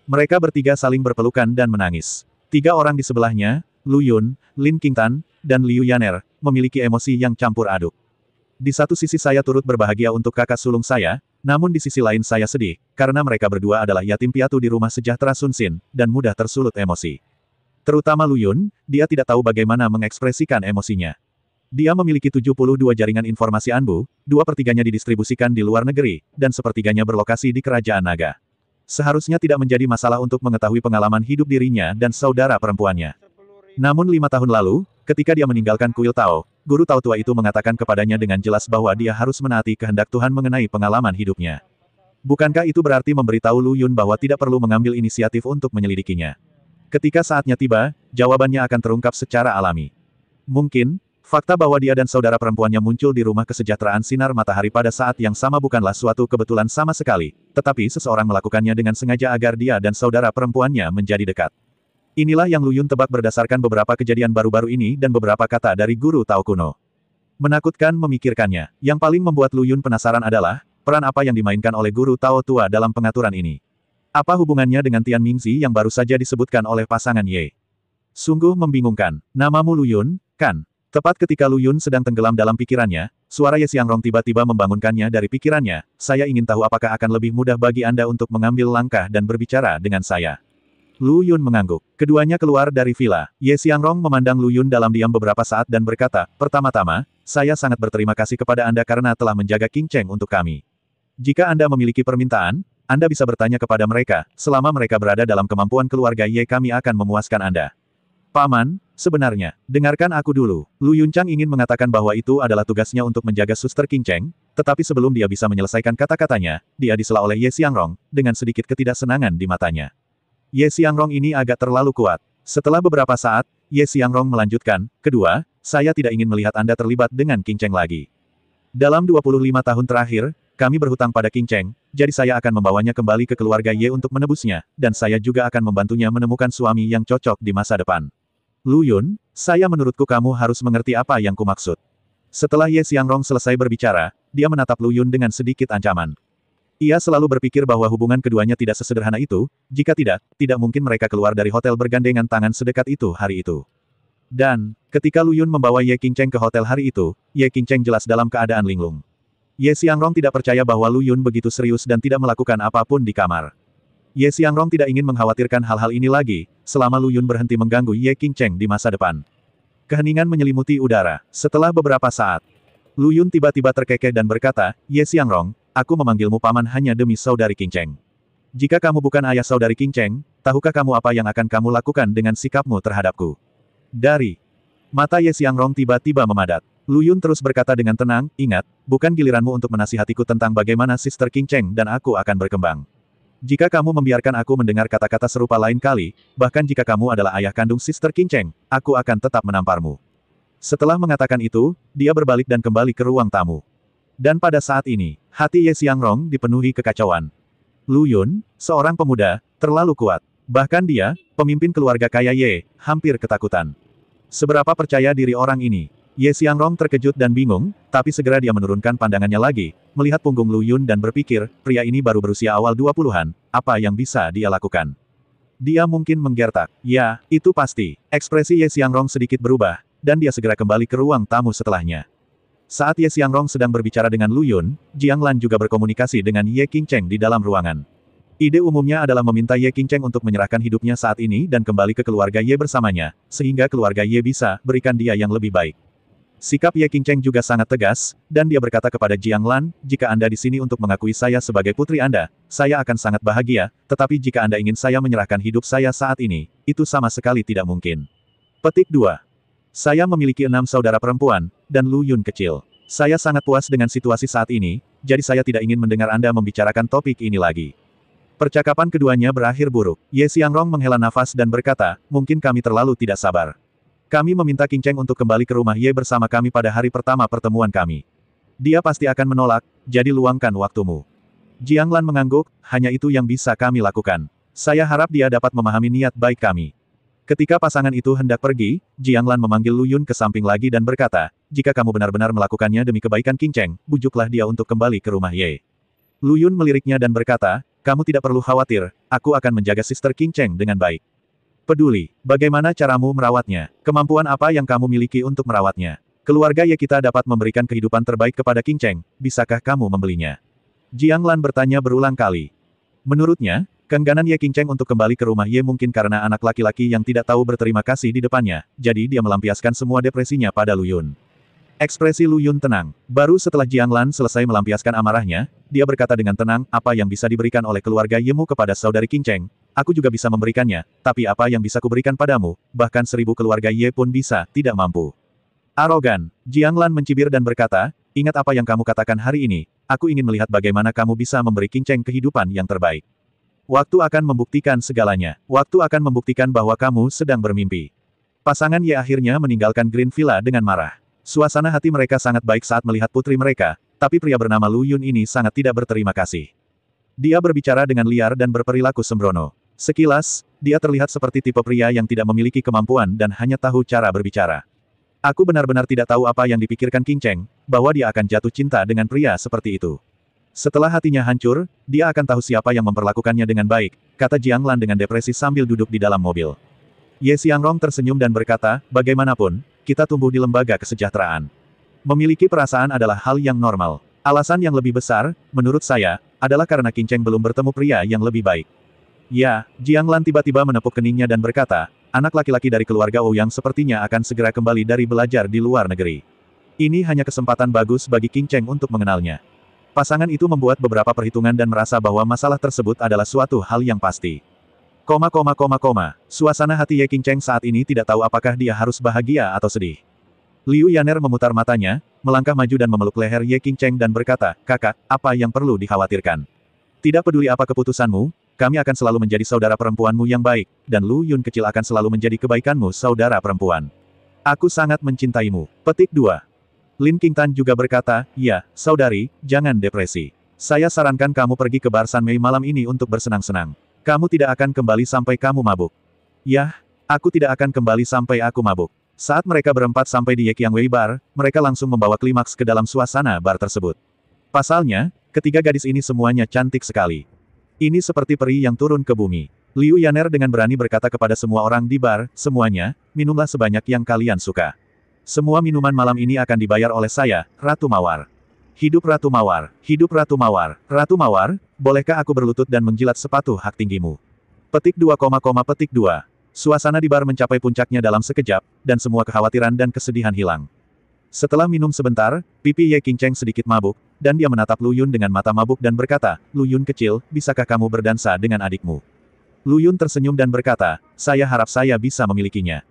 Mereka bertiga saling berpelukan dan menangis. 3 orang di sebelahnya, Lu Yun, Lin Qingtan, dan Liu Yaner, memiliki emosi yang campur aduk. Di satu sisi saya turut berbahagia untuk kakak sulung saya, namun di sisi lain saya sedih, karena mereka berdua adalah yatim piatu di rumah sejahtera Sun Xin, dan mudah tersulut emosi. Terutama Lu Yun, dia tidak tahu bagaimana mengekspresikan emosinya. Dia memiliki 72 jaringan informasi Anbu, 2/3-nya didistribusikan di luar negeri, dan sepertiganya berlokasi di Kerajaan Naga. Seharusnya tidak menjadi masalah untuk mengetahui pengalaman hidup dirinya dan saudara perempuannya. Namun 5 tahun lalu, ketika dia meninggalkan kuil Tao, guru Tao tua itu mengatakan kepadanya dengan jelas bahwa dia harus menaati kehendak Tuhan mengenai pengalaman hidupnya. Bukankah itu berarti memberitahu Lu Yun bahwa tidak perlu mengambil inisiatif untuk menyelidikinya? Ketika saatnya tiba, jawabannya akan terungkap secara alami. Mungkin, Fakta bahwa dia dan saudara perempuannya muncul di rumah kesejahteraan sinar matahari pada saat yang sama bukanlah suatu kebetulan sama sekali, tetapi seseorang melakukannya dengan sengaja agar dia dan saudara perempuannya menjadi dekat. Inilah yang Lu Yun tebak berdasarkan beberapa kejadian baru-baru ini dan beberapa kata dari guru Tao kuno. Menakutkan memikirkannya. Yang paling membuat Lu Yun penasaran adalah, peran apa yang dimainkan oleh guru Tao tua dalam pengaturan ini. Apa hubungannya dengan Tian Mingzi yang baru saja disebutkan oleh pasangan Ye? Sungguh membingungkan. Namamu Lu Yun, kan? Tepat ketika Lu Yun sedang tenggelam dalam pikirannya, suara Ye Xiangrong tiba-tiba membangunkannya dari pikirannya. Saya ingin tahu apakah akan lebih mudah bagi Anda untuk mengambil langkah dan berbicara dengan saya. Lu Yun mengangguk. Keduanya keluar dari villa. Ye Xiangrong memandang Lu Yun dalam diam beberapa saat dan berkata, pertama-tama, saya sangat berterima kasih kepada Anda karena telah menjaga Qing Cheng untuk kami. Jika Anda memiliki permintaan, Anda bisa bertanya kepada mereka, selama mereka berada dalam kemampuan keluarga Ye kami akan memuaskan Anda. Paman, sebenarnya, dengarkan aku dulu. Lu Yunchang ingin mengatakan bahwa itu adalah tugasnya untuk menjaga suster Qing Cheng, tetapi sebelum dia bisa menyelesaikan kata-katanya, dia disela oleh Ye Xiangrong, dengan sedikit ketidaksenangan di matanya. Ye Xiangrong ini agak terlalu kuat. Setelah beberapa saat, Ye Xiangrong melanjutkan, kedua, saya tidak ingin melihat Anda terlibat dengan Qing Cheng lagi. Dalam 25 tahun terakhir, kami berhutang pada Qing Cheng, jadi saya akan membawanya kembali ke keluarga Ye untuk menebusnya, dan saya juga akan membantunya menemukan suami yang cocok di masa depan. Lu Yun, menurutku kamu harus mengerti apa yang kumaksud. Setelah Ye Xiangrong selesai berbicara, dia menatap Lu Yun dengan sedikit ancaman. Ia selalu berpikir bahwa hubungan keduanya tidak sesederhana itu, jika tidak mungkin mereka keluar dari hotel bergandengan tangan sedekat itu hari itu. Dan, ketika Lu Yun membawa Ye Qing Cheng ke hotel hari itu, Ye Qing Cheng jelas dalam keadaan linglung. Ye Xiangrong tidak percaya bahwa Lu Yun begitu serius dan tidak melakukan apapun di kamar. Ye Xiangrong tidak ingin mengkhawatirkan hal-hal ini lagi, selama Lu Yun berhenti mengganggu Ye Qing Cheng di masa depan. Keheningan menyelimuti udara. Setelah beberapa saat, Lu Yun tiba-tiba terkekeh dan berkata, Ye Xiangrong, aku memanggilmu paman hanya demi saudari Qing Cheng. Jika kamu bukan ayah saudari Qing Cheng, tahukah kamu apa yang akan kamu lakukan dengan sikapmu terhadapku? Dari mata Ye Xiangrong tiba-tiba memadat. Lu Yun terus berkata dengan tenang, ingat, bukan giliranmu untuk menasihatiku tentang bagaimana Sister Qing Cheng dan aku akan berkembang. Jika kamu membiarkan aku mendengar kata-kata serupa lain kali, bahkan jika kamu adalah ayah kandung Sister Qing Cheng, aku akan tetap menamparmu. Setelah mengatakan itu, dia berbalik dan kembali ke ruang tamu. Dan pada saat ini, hati Ye Xiangrong dipenuhi kekacauan. Lu Yun, seorang pemuda, terlalu kuat. Bahkan dia, pemimpin keluarga kaya Ye, hampir ketakutan. Seberapa percaya diri orang ini? Ye Xiangrong terkejut dan bingung, tapi segera dia menurunkan pandangannya lagi, melihat punggung Lu Yun dan berpikir, pria ini baru berusia awal 20-an, apa yang bisa dia lakukan? Dia mungkin menggertak. Ya, itu pasti. Ekspresi Ye Xiangrong sedikit berubah, dan dia segera kembali ke ruang tamu setelahnya. Saat Ye Xiangrong sedang berbicara dengan Lu Yun, Jiang Lan juga berkomunikasi dengan Ye Qing Cheng di dalam ruangan. Ide umumnya adalah meminta Ye Qing Cheng untuk menyerahkan hidupnya saat ini dan kembali ke keluarga Ye bersamanya, sehingga keluarga Ye bisa berikan dia yang lebih baik. Sikap Ye Qing Cheng juga sangat tegas, dan dia berkata kepada Jiang Lan, jika Anda di sini untuk mengakui saya sebagai putri Anda, saya akan sangat bahagia, tetapi jika Anda ingin saya menyerahkan hidup saya saat ini, itu sama sekali tidak mungkin. Petik 2. Saya memiliki 6 saudara perempuan, dan Lu Yun kecil. Saya sangat puas dengan situasi saat ini, jadi saya tidak ingin mendengar Anda membicarakan topik ini lagi. Percakapan keduanya berakhir buruk. Ye Xiangrong menghela nafas dan berkata, mungkin kami terlalu tidak sabar. Kami meminta Qing Cheng untuk kembali ke rumah Ye bersama kami pada hari pertama pertemuan kami. Dia pasti akan menolak, jadi luangkan waktumu. Jiang Lan mengangguk, hanya itu yang bisa kami lakukan. Saya harap dia dapat memahami niat baik kami. Ketika pasangan itu hendak pergi, Jiang Lan memanggil Lu Yun ke samping lagi dan berkata, jika kamu benar-benar melakukannya demi kebaikan Qing Cheng, bujuklah dia untuk kembali ke rumah Ye. Lu Yun meliriknya dan berkata, kamu tidak perlu khawatir, aku akan menjaga Sister Qing Cheng dengan baik. Peduli, bagaimana caramu merawatnya? Kemampuan apa yang kamu miliki untuk merawatnya? Keluarga Ye kita dapat memberikan kehidupan terbaik kepada Qing Cheng, bisakah kamu membelinya? Jiang Lan bertanya berulang kali. Menurutnya, keengganan Ye Qing Cheng untuk kembali ke rumah Ye mungkin karena anak laki-laki yang tidak tahu berterima kasih di depannya, jadi dia melampiaskan semua depresinya pada Lu Yun. Ekspresi Lu Yun tenang. Baru setelah Jiang Lan selesai melampiaskan amarahnya, dia berkata dengan tenang, apa yang bisa diberikan oleh keluarga Yemu kepada saudari Qing Cheng, aku juga bisa memberikannya, tapi apa yang bisa kuberikan padamu, bahkan 1000 keluarga Ye pun bisa, tidak mampu. Arogan. Jiang Lan mencibir dan berkata, ingat apa yang kamu katakan hari ini, aku ingin melihat bagaimana kamu bisa memberi Qing Cheng kehidupan yang terbaik. Waktu akan membuktikan segalanya. Waktu akan membuktikan bahwa kamu sedang bermimpi. Pasangan Ye akhirnya meninggalkan Green Villa dengan marah. Suasana hati mereka sangat baik saat melihat putri mereka, tapi pria bernama Lu Yun ini sangat tidak berterima kasih. Dia berbicara dengan liar dan berperilaku sembrono. Sekilas, dia terlihat seperti tipe pria yang tidak memiliki kemampuan dan hanya tahu cara berbicara. Aku benar-benar tidak tahu apa yang dipikirkan Qing Cheng, bahwa dia akan jatuh cinta dengan pria seperti itu. Setelah hatinya hancur, dia akan tahu siapa yang memperlakukannya dengan baik, kata Jiang Lan dengan depresi sambil duduk di dalam mobil. Ye Xiangrong tersenyum dan berkata, bagaimanapun, kita tumbuh di lembaga kesejahteraan. Memiliki perasaan adalah hal yang normal. Alasan yang lebih besar, menurut saya, adalah karena Qing Cheng belum bertemu pria yang lebih baik. Ya, Jiang Lan tiba-tiba menepuk keningnya dan berkata, anak laki-laki dari keluarga Ouyang sepertinya akan segera kembali dari belajar di luar negeri. Ini hanya kesempatan bagus bagi Qing Cheng untuk mengenalnya. Pasangan itu membuat beberapa perhitungan dan merasa bahwa masalah tersebut adalah suatu hal yang pasti. Suasana hati Ye Qing Cheng saat ini tidak tahu apakah dia harus bahagia atau sedih. Liu Yaner memutar matanya, melangkah maju dan memeluk leher Ye Qing Cheng dan berkata, kakak, apa yang perlu dikhawatirkan? Tidak peduli apa keputusanmu, kami akan selalu menjadi saudara perempuanmu yang baik, dan Lu Yun kecil akan selalu menjadi kebaikanmu saudara perempuan. Aku sangat mencintaimu. Petik 2. Lin Qingtan juga berkata, ya, saudari, jangan depresi. Saya sarankan kamu pergi ke bar San Mei malam ini untuk bersenang-senang. Kamu tidak akan kembali sampai kamu mabuk. Yah, aku tidak akan kembali sampai aku mabuk. Saat mereka berempat sampai di Yeqiangwei Bar, mereka langsung membawa klimaks ke dalam suasana bar tersebut. Pasalnya, ketiga gadis ini semuanya cantik sekali. Ini seperti peri yang turun ke bumi. Liu Yaner dengan berani berkata kepada semua orang di bar, semuanya, minumlah sebanyak yang kalian suka. Semua minuman malam ini akan dibayar oleh saya, Ratu Mawar. Hidup Ratu Mawar, hidup Ratu Mawar. Ratu Mawar, bolehkah aku berlutut dan menjilat sepatu hak tinggimu? Petik 2, petik 2. Suasana di bar mencapai puncaknya dalam sekejap, dan semua kekhawatiran dan kesedihan hilang. Setelah minum sebentar, pipi Ye Qing Cheng sedikit mabuk, dan dia menatap Lu Yun dengan mata mabuk dan berkata, Lu Yun kecil, bisakah kamu berdansa dengan adikmu? Lu Yun tersenyum dan berkata, saya harap saya bisa memilikinya.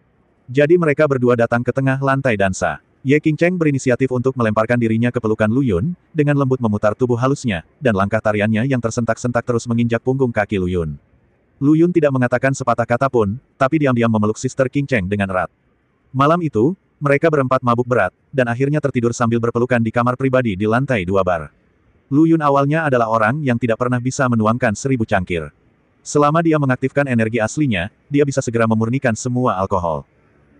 Jadi mereka berdua datang ke tengah lantai dansa. Ye Qing Cheng berinisiatif untuk melemparkan dirinya ke pelukan Lu Yun, dengan lembut memutar tubuh halusnya, dan langkah tariannya yang tersentak-sentak terus menginjak punggung kaki Lu Yun. Lu Yun tidak mengatakan sepatah kata pun, tapi diam-diam memeluk Sister Qing Cheng dengan erat. Malam itu, mereka berempat mabuk berat, dan akhirnya tertidur sambil berpelukan di kamar pribadi di lantai 2 bar. Lu Yun awalnya adalah orang yang tidak pernah bisa menuangkan 1000 cangkir. Selama dia mengaktifkan energi aslinya, dia bisa segera memurnikan semua alkohol.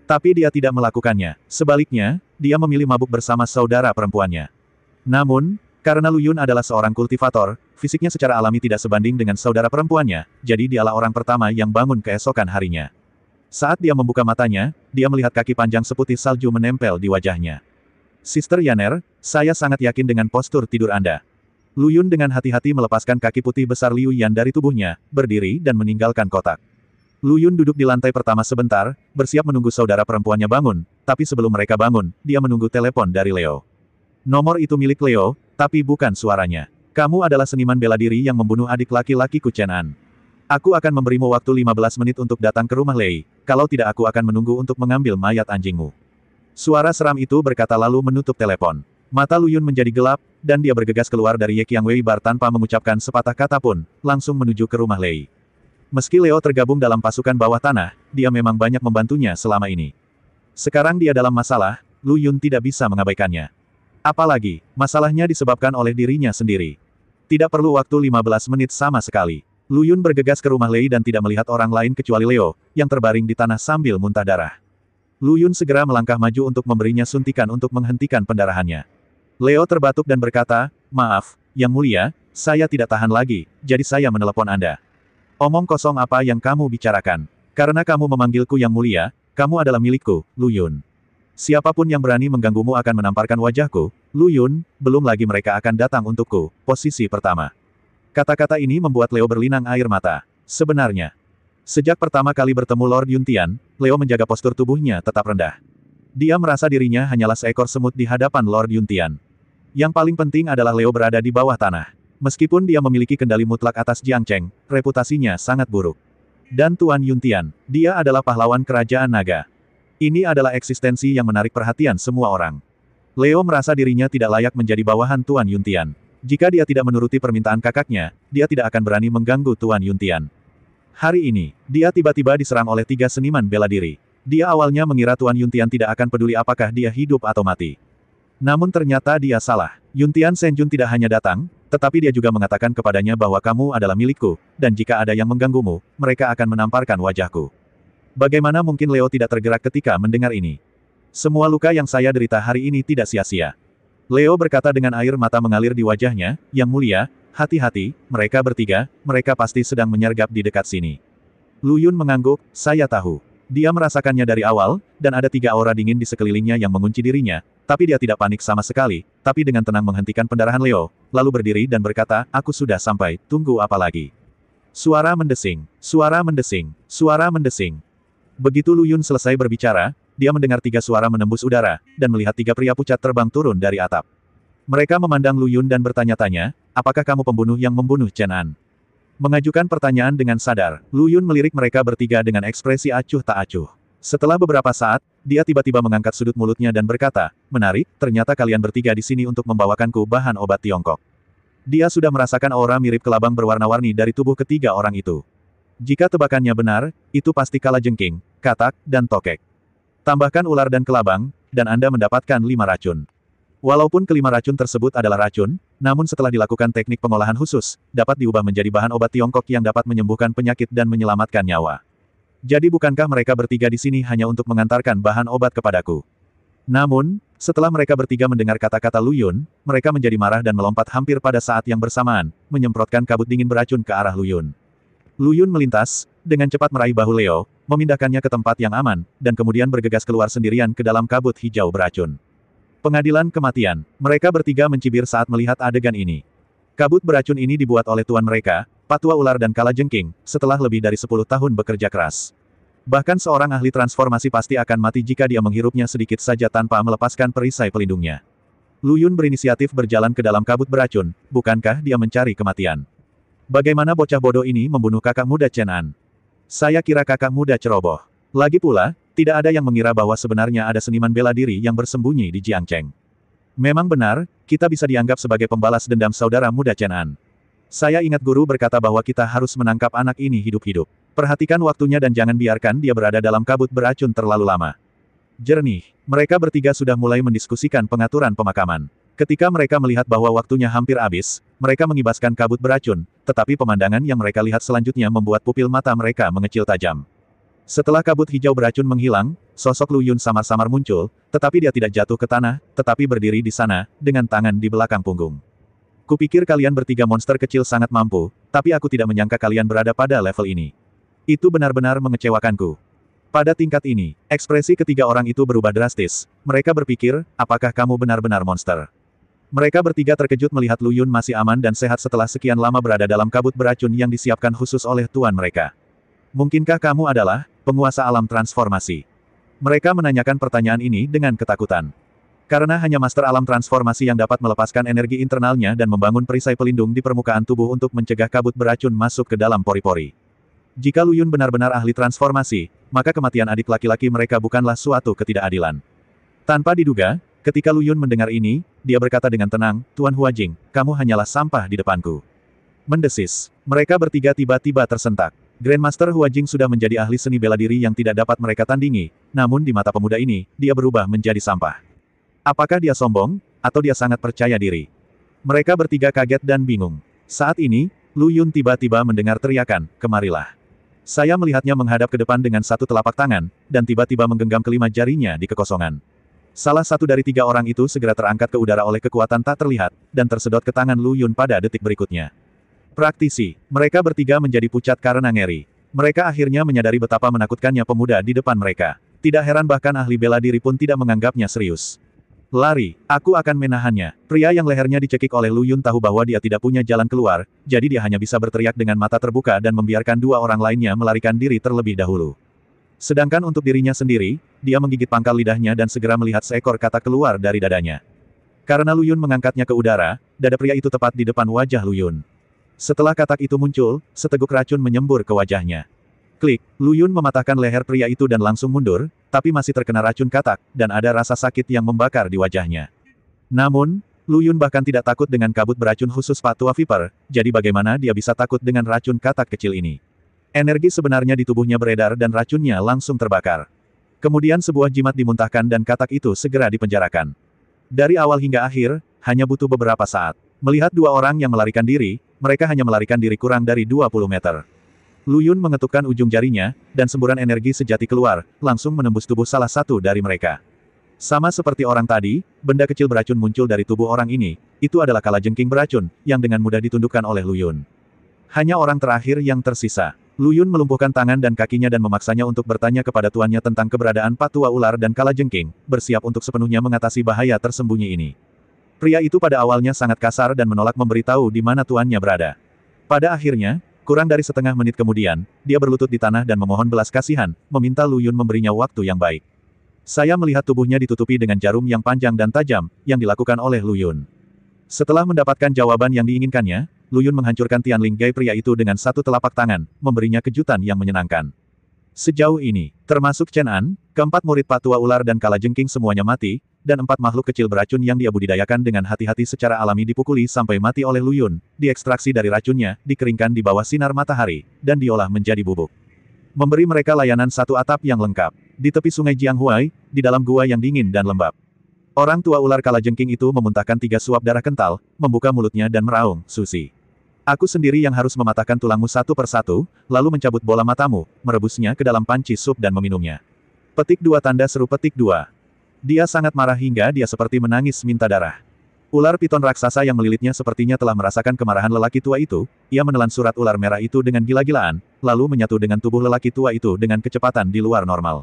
Tapi dia tidak melakukannya. Sebaliknya, dia memilih mabuk bersama saudara perempuannya. Namun, karena Lu Yun adalah seorang kultivator, fisiknya secara alami tidak sebanding dengan saudara perempuannya, jadi dialah orang pertama yang bangun keesokan harinya. Saat dia membuka matanya, dia melihat kaki panjang seputih salju menempel di wajahnya. Sister Yaner, saya sangat yakin dengan postur tidur Anda. Lu Yun dengan hati-hati melepaskan kaki putih besar Liu Yan dari tubuhnya, berdiri dan meninggalkan kotak. Lu Yun duduk di lantai pertama sebentar, bersiap menunggu saudara perempuannya bangun, tapi sebelum mereka bangun, dia menunggu telepon dari Leo. Nomor itu milik Leo, tapi bukan suaranya. Kamu adalah seniman bela diri yang membunuh adik laki-lakiku Chen An. Aku akan memberimu waktu 15 menit untuk datang ke rumah Lei, kalau tidak aku akan menunggu untuk mengambil mayat anjingmu. Suara seram itu berkata lalu menutup telepon. Mata Lu Yun menjadi gelap, dan dia bergegas keluar dari Yeqiangwei Bar tanpa mengucapkan sepatah kata pun, langsung menuju ke rumah Lei. Meski Leo tergabung dalam pasukan bawah tanah, dia memang banyak membantunya selama ini. Sekarang dia dalam masalah, Lu Yun tidak bisa mengabaikannya. Apalagi, masalahnya disebabkan oleh dirinya sendiri. Tidak perlu waktu 15 menit sama sekali. Lu Yun bergegas ke rumah Lei dan tidak melihat orang lain kecuali Leo, yang terbaring di tanah sambil muntah darah. Lu Yun segera melangkah maju untuk memberinya suntikan untuk menghentikan pendarahannya. Leo terbatuk dan berkata, maaf, Yang Mulia, saya tidak tahan lagi, jadi saya menelepon Anda. Omong kosong apa yang kamu bicarakan? Karena kamu memanggilku Yang Mulia, kamu adalah milikku, Lu Yun. Siapapun yang berani mengganggumu akan menamparkan wajahku, Lu Yun, belum lagi mereka akan datang untukku, posisi pertama. Kata-kata ini membuat Leo berlinang air mata. Sebenarnya, sejak pertama kali bertemu Lord Yuntian, Leo menjaga postur tubuhnya tetap rendah. Dia merasa dirinya hanyalah seekor semut di hadapan Lord Yuntian. Yang paling penting adalah Leo berada di bawah tanah. Meskipun dia memiliki kendali mutlak atas Jiang Cheng, reputasinya sangat buruk. Dan Tuan Yuntian, dia adalah pahlawan kerajaan naga. Ini adalah eksistensi yang menarik perhatian semua orang. Leo merasa dirinya tidak layak menjadi bawahan Tuan Yuntian. Jika dia tidak menuruti permintaan kakaknya, dia tidak akan berani mengganggu Tuan Yuntian. Hari ini, dia tiba-tiba diserang oleh 3 seniman bela diri. Dia awalnya mengira Tuan Yuntian tidak akan peduli apakah dia hidup atau mati. Namun ternyata dia salah. Yuntian Senjun tidak hanya datang, tetapi dia juga mengatakan kepadanya bahwa kamu adalah milikku, dan jika ada yang mengganggumu, mereka akan menamparkan wajahku. Bagaimana mungkin Leo tidak tergerak ketika mendengar ini? Semua luka yang saya derita hari ini tidak sia-sia. Leo berkata dengan air mata mengalir di wajahnya, Yang mulia, hati-hati, mereka bertiga, mereka pasti sedang menyergap di dekat sini. Lu Yun mengangguk, saya tahu. Dia merasakannya dari awal, dan ada 3 aura dingin di sekelilingnya yang mengunci dirinya, tapi dia tidak panik sama sekali, tapi dengan tenang menghentikan pendarahan Leo, lalu berdiri dan berkata, aku sudah sampai, tunggu apa lagi? Suara mendesing, suara mendesing, suara mendesing. Begitu Lu Yun selesai berbicara, dia mendengar 3 suara menembus udara, dan melihat 3 pria pucat terbang turun dari atap. Mereka memandang Lu Yun dan bertanya-tanya, apakah kamu pembunuh yang membunuh Chen An? Mengajukan pertanyaan dengan sadar, Lu Yun melirik mereka bertiga dengan ekspresi acuh tak acuh. Setelah beberapa saat, dia tiba-tiba mengangkat sudut mulutnya dan berkata, menarik, ternyata kalian bertiga di sini untuk membawakanku bahan obat Tiongkok. Dia sudah merasakan aura mirip kelabang berwarna-warni dari tubuh ketiga orang itu. Jika tebakannya benar, itu pasti kalajengking, katak, dan tokek. Tambahkan ular dan kelabang, dan Anda mendapatkan 5 racun. Walaupun kelima racun tersebut adalah racun, namun setelah dilakukan teknik pengolahan khusus, dapat diubah menjadi bahan obat Tiongkok yang dapat menyembuhkan penyakit dan menyelamatkan nyawa. Jadi bukankah mereka bertiga di sini hanya untuk mengantarkan bahan obat kepadaku? Namun, setelah mereka bertiga mendengar kata-kata Lu Yun, mereka menjadi marah dan melompat hampir pada saat yang bersamaan, menyemprotkan kabut dingin beracun ke arah Lu Yun. Lu Yun melintas, dengan cepat meraih bahu Leo, memindahkannya ke tempat yang aman, dan kemudian bergegas keluar sendirian ke dalam kabut hijau beracun. Pengadilan kematian. Mereka bertiga mencibir saat melihat adegan ini. Kabut beracun ini dibuat oleh tuan mereka, Patua Ular dan Kalajengking, setelah lebih dari 10 tahun bekerja keras. Bahkan seorang ahli transformasi pasti akan mati jika dia menghirupnya sedikit saja tanpa melepaskan perisai pelindungnya. Lu Yun berinisiatif berjalan ke dalam kabut beracun, bukankah dia mencari kematian? Bagaimana bocah bodoh ini membunuh kakak muda Chen An? Saya kira kakak muda ceroboh. Lagi pula, tidak ada yang mengira bahwa sebenarnya ada seniman bela diri yang bersembunyi di Jiangcheng. Memang benar, kita bisa dianggap sebagai pembalas dendam saudara muda Chen An. Saya ingat guru berkata bahwa kita harus menangkap anak ini hidup-hidup. Perhatikan waktunya dan jangan biarkan dia berada dalam kabut beracun terlalu lama. Jernih, mereka bertiga sudah mulai mendiskusikan pengaturan pemakaman. Ketika mereka melihat bahwa waktunya hampir habis, mereka mengibaskan kabut beracun, tetapi pemandangan yang mereka lihat selanjutnya membuat pupil mata mereka mengecil tajam. Setelah kabut hijau beracun menghilang, sosok Lu Yun samar-samar muncul, tetapi dia tidak jatuh ke tanah, tetapi berdiri di sana, dengan tangan di belakang punggung. Kupikir kalian bertiga monster kecil sangat mampu, tapi aku tidak menyangka kalian berada pada level ini. Itu benar-benar mengecewakanku. Pada tingkat ini, ekspresi ketiga orang itu berubah drastis. Mereka berpikir, apakah kamu benar-benar monster? Mereka bertiga terkejut melihat Lu Yun masih aman dan sehat setelah sekian lama berada dalam kabut beracun yang disiapkan khusus oleh tuan mereka. Mungkinkah kamu adalah penguasa alam transformasi? Mereka menanyakan pertanyaan ini dengan ketakutan. Karena hanya master alam transformasi yang dapat melepaskan energi internalnya dan membangun perisai pelindung di permukaan tubuh untuk mencegah kabut beracun masuk ke dalam pori-pori. Jika Lu Yun benar-benar ahli transformasi, maka kematian adik laki-laki mereka bukanlah suatu ketidakadilan. Tanpa diduga, ketika Lu Yun mendengar ini, dia berkata dengan tenang, Tuan Huajing, kamu hanyalah sampah di depanku. Mendesis. Mereka bertiga tiba-tiba tersentak. Grandmaster Huajing sudah menjadi ahli seni bela diri yang tidak dapat mereka tandingi, namun di mata pemuda ini, dia berubah menjadi sampah. Apakah dia sombong, atau dia sangat percaya diri? Mereka bertiga kaget dan bingung. Saat ini, Lu Yun tiba-tiba mendengar teriakan, kemarilah. Saya melihatnya menghadap ke depan dengan satu telapak tangan, dan tiba-tiba menggenggam kelima jarinya di kekosongan. Salah satu dari 3 orang itu segera terangkat ke udara oleh kekuatan tak terlihat, dan tersedot ke tangan Lu Yun pada detik berikutnya. Praktisi, mereka bertiga menjadi pucat karena ngeri. Mereka akhirnya menyadari betapa menakutkannya pemuda di depan mereka. Tidak heran bahkan ahli bela diri pun tidak menganggapnya serius. Lari, aku akan menahannya. Pria yang lehernya dicekik oleh Lu Yun tahu bahwa dia tidak punya jalan keluar, jadi dia hanya bisa berteriak dengan mata terbuka dan membiarkan 2 orang lainnya melarikan diri terlebih dahulu. Sedangkan untuk dirinya sendiri, dia menggigit pangkal lidahnya dan segera melihat seekor katak keluar dari dadanya. Karena Lu Yun mengangkatnya ke udara, dada pria itu tepat di depan wajah Lu Yun. Setelah katak itu muncul, seteguk racun menyembur ke wajahnya. Klik, Lu Yun mematahkan leher pria itu dan langsung mundur, tapi masih terkena racun katak, dan ada rasa sakit yang membakar di wajahnya. Namun, Lu Yun bahkan tidak takut dengan kabut beracun khusus Patua Viper, jadi bagaimana dia bisa takut dengan racun katak kecil ini? Energi sebenarnya di tubuhnya beredar dan racunnya langsung terbakar. Kemudian sebuah jimat dimuntahkan dan katak itu segera dipenjarakan. Dari awal hingga akhir, hanya butuh beberapa saat. Melihat dua orang yang melarikan diri, mereka hanya melarikan diri kurang dari 20 meter. Lu Yun mengetukkan ujung jarinya, dan semburan energi sejati keluar, langsung menembus tubuh salah satu dari mereka. Sama seperti orang tadi, benda kecil beracun muncul dari tubuh orang ini, itu adalah kalajengking beracun, yang dengan mudah ditundukkan oleh Lu Yun. Hanya orang terakhir yang tersisa. Lu Yun melumpuhkan tangan dan kakinya dan memaksanya untuk bertanya kepada tuannya tentang keberadaan patua ular dan kalajengking, bersiap untuk sepenuhnya mengatasi bahaya tersembunyi ini. Pria itu pada awalnya sangat kasar dan menolak memberitahu di mana tuannya berada. Pada akhirnya, kurang dari setengah menit kemudian, dia berlutut di tanah dan memohon belas kasihan, meminta Lu Yun memberinya waktu yang baik. Saya melihat tubuhnya ditutupi dengan jarum yang panjang dan tajam, yang dilakukan oleh Lu Yun. Setelah mendapatkan jawaban yang diinginkannya, Lu Yun menghancurkan Tianling Gai pria itu dengan satu telapak tangan, memberinya kejutan yang menyenangkan. Sejauh ini, termasuk Chen An, keempat murid patua ular dan kalajengking semuanya mati, dan 4 makhluk kecil beracun yang dia budidayakan dengan hati-hati secara alami dipukuli sampai mati oleh Lu Yun, diekstraksi dari racunnya, dikeringkan di bawah sinar matahari, dan diolah menjadi bubuk. Memberi mereka layanan satu atap yang lengkap. Di tepi sungai Jianghuai, di dalam gua yang dingin dan lembab. Orang tua ular kalajengking itu memuntahkan 3 suap darah kental, membuka mulutnya dan meraung, "Susi. Aku sendiri yang harus mematahkan tulangmu satu persatu, lalu mencabut bola matamu, merebusnya ke dalam panci sup dan meminumnya." Petik 2 tanda seru petik 2. Dia sangat marah hingga dia seperti menangis minta darah. Ular piton raksasa yang melilitnya sepertinya telah merasakan kemarahan lelaki tua itu, ia menelan surat ular merah itu dengan gila-gilaan, lalu menyatu dengan tubuh lelaki tua itu dengan kecepatan di luar normal.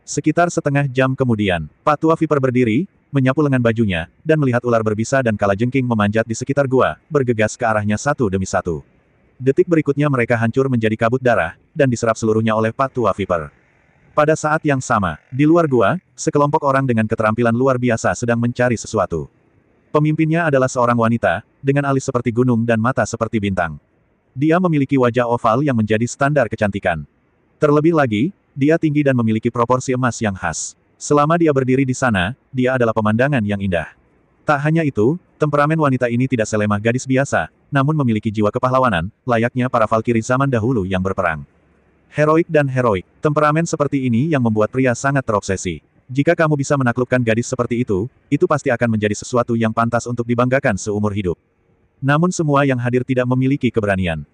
Sekitar setengah jam kemudian, Pak Tua Viper berdiri, menyapu lengan bajunya, dan melihat ular berbisa dan kalajengking memanjat di sekitar gua, bergegas ke arahnya satu demi satu. Detik berikutnya mereka hancur menjadi kabut darah, dan diserap seluruhnya oleh Pak Tua Viper. Pada saat yang sama, di luar gua, sekelompok orang dengan keterampilan luar biasa sedang mencari sesuatu. Pemimpinnya adalah seorang wanita, dengan alis seperti gunung dan mata seperti bintang. Dia memiliki wajah oval yang menjadi standar kecantikan. Terlebih lagi, dia tinggi dan memiliki proporsi emas yang khas. Selama dia berdiri di sana, dia adalah pemandangan yang indah. Tak hanya itu, temperamen wanita ini tidak selemah gadis biasa, namun memiliki jiwa kepahlawanan, layaknya para Valkyrie zaman dahulu yang berperang. Heroik dan heroik, temperamen seperti ini yang membuat pria sangat terobsesi. Jika kamu bisa menaklukkan gadis seperti itu pasti akan menjadi sesuatu yang pantas untuk dibanggakan seumur hidup. Namun semua yang hadir tidak memiliki keberanian.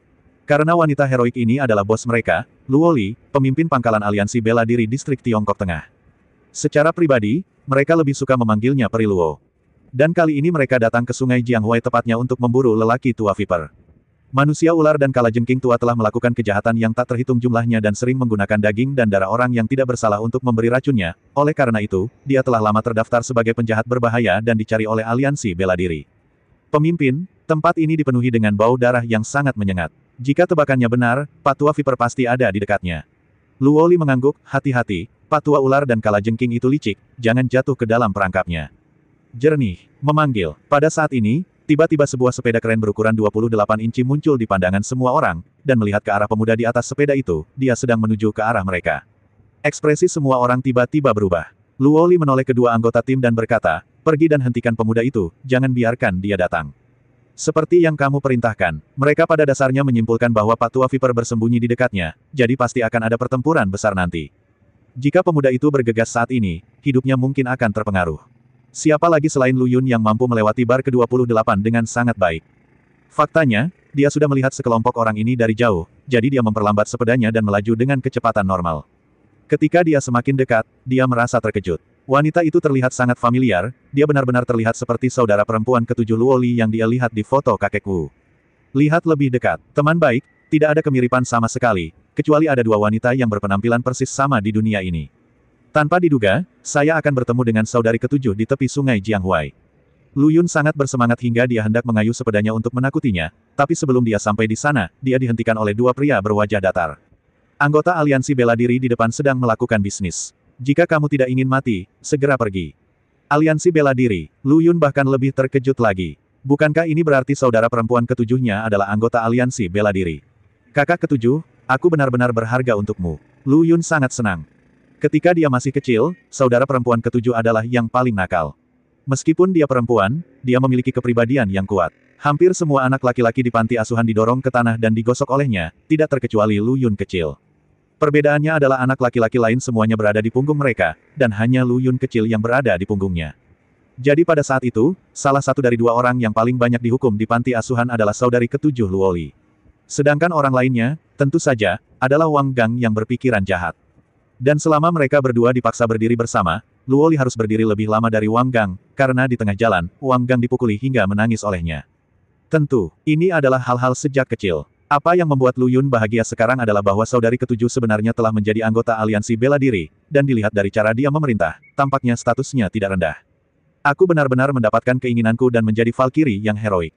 Karena wanita heroik ini adalah bos mereka, Luo Li, pemimpin pangkalan aliansi bela diri distrik Tiongkok Tengah. Secara pribadi, mereka lebih suka memanggilnya Peri Luo. Dan kali ini mereka datang ke sungai Jianghuai tepatnya untuk memburu lelaki tua Viper. Manusia ular dan kalajengking tua telah melakukan kejahatan yang tak terhitung jumlahnya dan sering menggunakan daging dan darah orang yang tidak bersalah untuk memberi racunnya, oleh karena itu, dia telah lama terdaftar sebagai penjahat berbahaya dan dicari oleh aliansi bela diri. Pemimpin, tempat ini dipenuhi dengan bau darah yang sangat menyengat. Jika tebakannya benar, Pak Tua Viper pasti ada di dekatnya. Luo Li mengangguk, hati-hati, Pak Tua ular dan kalajengking itu licik, jangan jatuh ke dalam perangkapnya. Jernih, memanggil. Pada saat ini, tiba-tiba sebuah sepeda keren berukuran 28 inci muncul di pandangan semua orang, dan melihat ke arah pemuda di atas sepeda itu, dia sedang menuju ke arah mereka. Ekspresi semua orang tiba-tiba berubah. Luo Li menoleh kedua anggota tim dan berkata, "Pergi dan hentikan pemuda itu, jangan biarkan dia datang." Seperti yang kamu perintahkan, mereka pada dasarnya menyimpulkan bahwa Pak Tua Viper bersembunyi di dekatnya, jadi pasti akan ada pertempuran besar nanti. Jika pemuda itu bergegas saat ini, hidupnya mungkin akan terpengaruh. Siapa lagi selain Lu Yun yang mampu melewati bar ke-28 dengan sangat baik? Faktanya, dia sudah melihat sekelompok orang ini dari jauh, jadi dia memperlambat sepedanya dan melaju dengan kecepatan normal. Ketika dia semakin dekat, dia merasa terkejut. Wanita itu terlihat sangat familiar, dia benar-benar terlihat seperti saudara perempuan ketujuh Luo Li yang dia lihat di foto kakek Wu. Lihat lebih dekat, teman baik, tidak ada kemiripan sama sekali, kecuali ada dua wanita yang berpenampilan persis sama di dunia ini. Tanpa diduga, saya akan bertemu dengan saudari ketujuh di tepi sungai Jianghuai. Lu Yun sangat bersemangat hingga dia hendak mengayuh sepedanya untuk menakutinya, tapi sebelum dia sampai di sana, dia dihentikan oleh dua pria berwajah datar. Anggota aliansi bela diri di depan sedang melakukan bisnis. Jika kamu tidak ingin mati, segera pergi. Aliansi bela diri, Lu Yun bahkan lebih terkejut lagi. Bukankah ini berarti saudara perempuan ketujuhnya adalah anggota aliansi bela diri? Kakak ketujuh, aku benar-benar berharga untukmu. Lu Yun sangat senang. Ketika dia masih kecil, saudara perempuan ketujuh adalah yang paling nakal. Meskipun dia perempuan, dia memiliki kepribadian yang kuat. Hampir semua anak laki-laki di panti asuhan didorong ke tanah dan digosok olehnya, tidak terkecuali Lu Yun kecil. Perbedaannya adalah anak laki-laki lain semuanya berada di punggung mereka, dan hanya Lu Yun kecil yang berada di punggungnya. Jadi pada saat itu, salah satu dari dua orang yang paling banyak dihukum di panti asuhan adalah saudari ketujuh Luoli. Sedangkan orang lainnya, tentu saja, adalah Wang Gang yang berpikiran jahat. Dan selama mereka berdua dipaksa berdiri bersama, Luoli harus berdiri lebih lama dari Wang Gang, karena di tengah jalan, Wang Gang dipukuli hingga menangis olehnya. Tentu, ini adalah hal-hal sejak kecil. Apa yang membuat Lu Yun bahagia sekarang adalah bahwa saudari ketujuh sebenarnya telah menjadi anggota aliansi bela diri, dan dilihat dari cara dia memerintah, tampaknya statusnya tidak rendah. Aku benar-benar mendapatkan keinginanku dan menjadi Valkyrie yang heroik.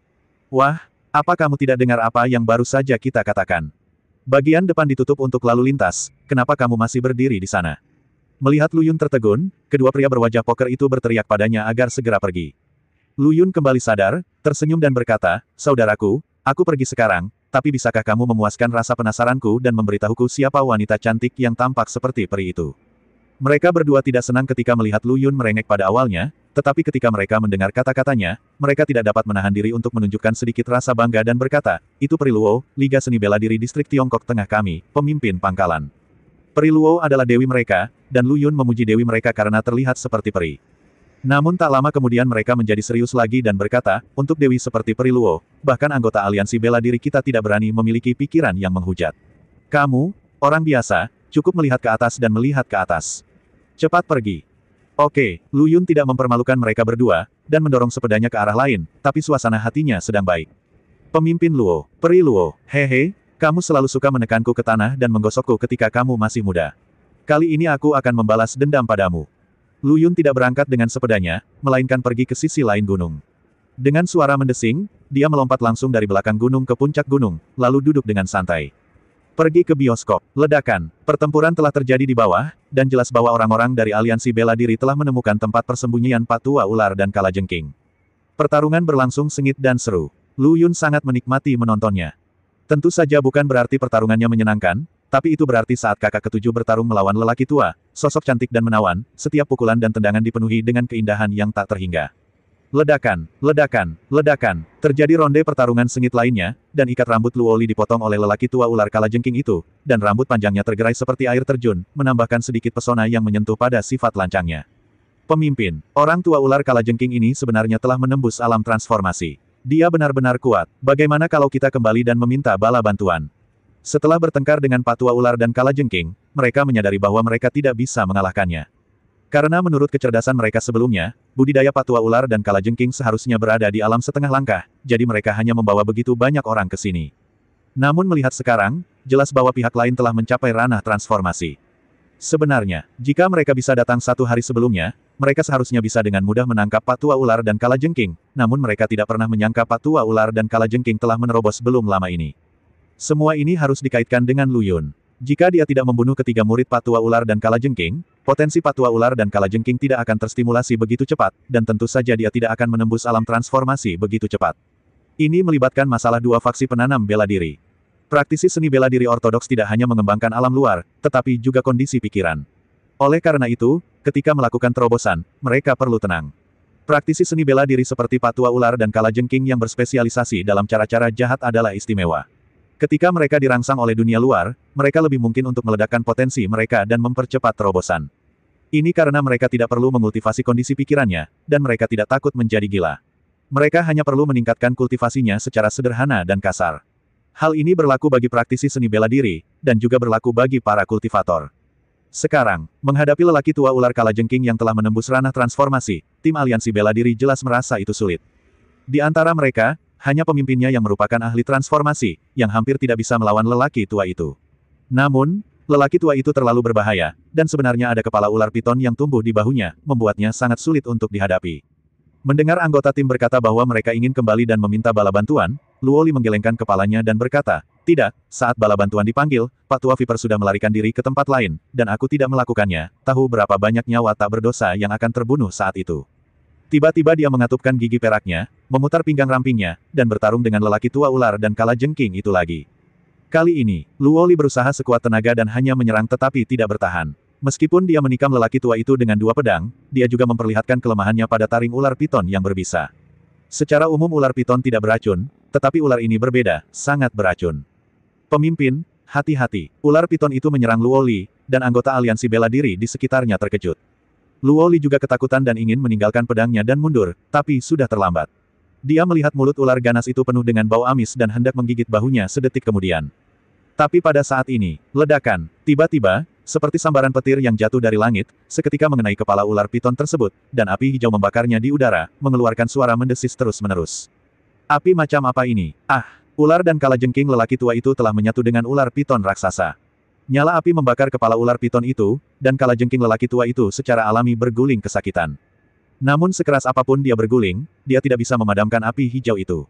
Wah, apa kamu tidak dengar apa yang baru saja kita katakan? Bagian depan ditutup untuk lalu lintas, kenapa kamu masih berdiri di sana? Melihat Lu Yun tertegun, kedua pria berwajah poker itu berteriak padanya agar segera pergi. Lu Yun kembali sadar, tersenyum dan berkata, saudaraku, aku pergi sekarang, tapi bisakah kamu memuaskan rasa penasaranku dan memberitahuku siapa wanita cantik yang tampak seperti peri itu? Mereka berdua tidak senang ketika melihat Lu Yun merengek pada awalnya, tetapi ketika mereka mendengar kata-katanya, mereka tidak dapat menahan diri untuk menunjukkan sedikit rasa bangga dan berkata, itu Peri Luo, Liga Seni Bela Diri Distrik Tiongkok Tengah kami, pemimpin pangkalan. Peri Luo adalah dewi mereka, dan Lu Yun memuji dewi mereka karena terlihat seperti peri. Namun tak lama kemudian mereka menjadi serius lagi dan berkata, untuk dewi seperti Peri Luo, bahkan anggota aliansi bela diri kita tidak berani memiliki pikiran yang menghujat. Kamu, orang biasa, cukup melihat ke atas dan melihat ke atas. Cepat pergi. Oke, Lu Yun tidak mempermalukan mereka berdua, dan mendorong sepedanya ke arah lain, tapi suasana hatinya sedang baik. Pemimpin Luo, Peri Luo, hehe, kamu selalu suka menekanku ke tanah dan menggosokku ketika kamu masih muda. Kali ini aku akan membalas dendam padamu. Lu Yun tidak berangkat dengan sepedanya, melainkan pergi ke sisi lain gunung. Dengan suara mendesing, dia melompat langsung dari belakang gunung ke puncak gunung, lalu duduk dengan santai. Pergi ke bioskop. Ledakan. Pertempuran telah terjadi di bawah, dan jelas bahwa orang-orang dari aliansi bela diri telah menemukan tempat persembunyian patua ular dan kalajengking. Pertarungan berlangsung sengit dan seru. Lu Yun sangat menikmati menontonnya. Tentu saja bukan berarti pertarungannya menyenangkan, tapi itu berarti saat kakak ketujuh bertarung melawan lelaki tua, sosok cantik dan menawan, setiap pukulan dan tendangan dipenuhi dengan keindahan yang tak terhingga. Ledakan, ledakan, ledakan. Terjadi ronde pertarungan sengit lainnya, dan ikat rambut Luoli dipotong oleh lelaki tua ular kalajengking itu, dan rambut panjangnya tergerai seperti air terjun, menambahkan sedikit pesona yang menyentuh pada sifat lancangnya. Pemimpin, orang tua ular kalajengking ini sebenarnya telah menembus alam transformasi. Dia benar-benar kuat. Bagaimana kalau kita kembali dan meminta bala bantuan? Setelah bertengkar dengan patua ular dan kalajengking, mereka menyadari bahwa mereka tidak bisa mengalahkannya. Karena menurut kecerdasan mereka sebelumnya, budidaya patua ular dan kalajengking seharusnya berada di alam setengah langkah, jadi mereka hanya membawa begitu banyak orang ke sini. Namun melihat sekarang, jelas bahwa pihak lain telah mencapai ranah transformasi. Sebenarnya, jika mereka bisa datang satu hari sebelumnya, mereka seharusnya bisa dengan mudah menangkap patua ular dan kalajengking, namun mereka tidak pernah menyangka patua ular dan kalajengking telah menerobos belum lama ini. Semua ini harus dikaitkan dengan Lu Yun. Jika dia tidak membunuh ketiga murid patua ular dan kalajengking, potensi patua ular dan kalajengking tidak akan terstimulasi begitu cepat, dan tentu saja dia tidak akan menembus alam transformasi begitu cepat. Ini melibatkan masalah dua faksi penanam bela diri. Praktisi seni bela diri ortodoks tidak hanya mengembangkan alam luar, tetapi juga kondisi pikiran. Oleh karena itu, ketika melakukan terobosan, mereka perlu tenang. Praktisi seni bela diri seperti patua ular dan kalajengking yang berspesialisasi dalam cara-cara jahat adalah istimewa. Ketika mereka dirangsang oleh dunia luar, mereka lebih mungkin untuk meledakkan potensi mereka dan mempercepat terobosan. Ini karena mereka tidak perlu memultivasi kondisi pikirannya, dan mereka tidak takut menjadi gila. Mereka hanya perlu meningkatkan kultivasinya secara sederhana dan kasar. Hal ini berlaku bagi praktisi seni bela diri, dan juga berlaku bagi para kultivator. Sekarang, menghadapi lelaki tua ular kalajengking yang telah menembus ranah transformasi, tim aliansi bela diri jelas merasa itu sulit. Di antara mereka, hanya pemimpinnya yang merupakan ahli transformasi, yang hampir tidak bisa melawan lelaki tua itu. Namun, lelaki tua itu terlalu berbahaya, dan sebenarnya ada kepala ular piton yang tumbuh di bahunya, membuatnya sangat sulit untuk dihadapi. Mendengar anggota tim berkata bahwa mereka ingin kembali dan meminta bala bantuan, Luoli menggelengkan kepalanya dan berkata, tidak, saat bala bantuan dipanggil, Pak Tua Viper sudah melarikan diri ke tempat lain, dan aku tidak melakukannya, tahu berapa banyak nyawa tak berdosa yang akan terbunuh saat itu. Tiba-tiba dia mengatupkan gigi peraknya, memutar pinggang rampingnya, dan bertarung dengan lelaki tua ular dan kalajengking itu lagi. Kali ini, Luoli berusaha sekuat tenaga dan hanya menyerang tetapi tidak bertahan. Meskipun dia menikam lelaki tua itu dengan dua pedang, dia juga memperlihatkan kelemahannya pada taring ular piton yang berbisa. Secara umum ular piton tidak beracun, tetapi ular ini berbeda, sangat beracun. Pemimpin, Hati-hati, ular piton itu menyerang Luo Li, dan anggota aliansi bela diri di sekitarnya terkejut. Luo Li juga ketakutan dan ingin meninggalkan pedangnya dan mundur, tapi sudah terlambat. Dia melihat mulut ular ganas itu penuh dengan bau amis dan hendak menggigit bahunya sedetik kemudian. Tapi pada saat ini, ledakan, tiba-tiba, seperti sambaran petir yang jatuh dari langit, seketika mengenai kepala ular piton tersebut, dan api hijau membakarnya di udara, mengeluarkan suara mendesis terus-menerus. Api macam apa ini? Ah! Ular dan kalajengking lelaki tua itu telah menyatu dengan ular piton raksasa. Nyala api membakar kepala ular piton itu, dan kalajengking lelaki tua itu secara alami berguling kesakitan. Namun sekeras apapun dia berguling, dia tidak bisa memadamkan api hijau itu.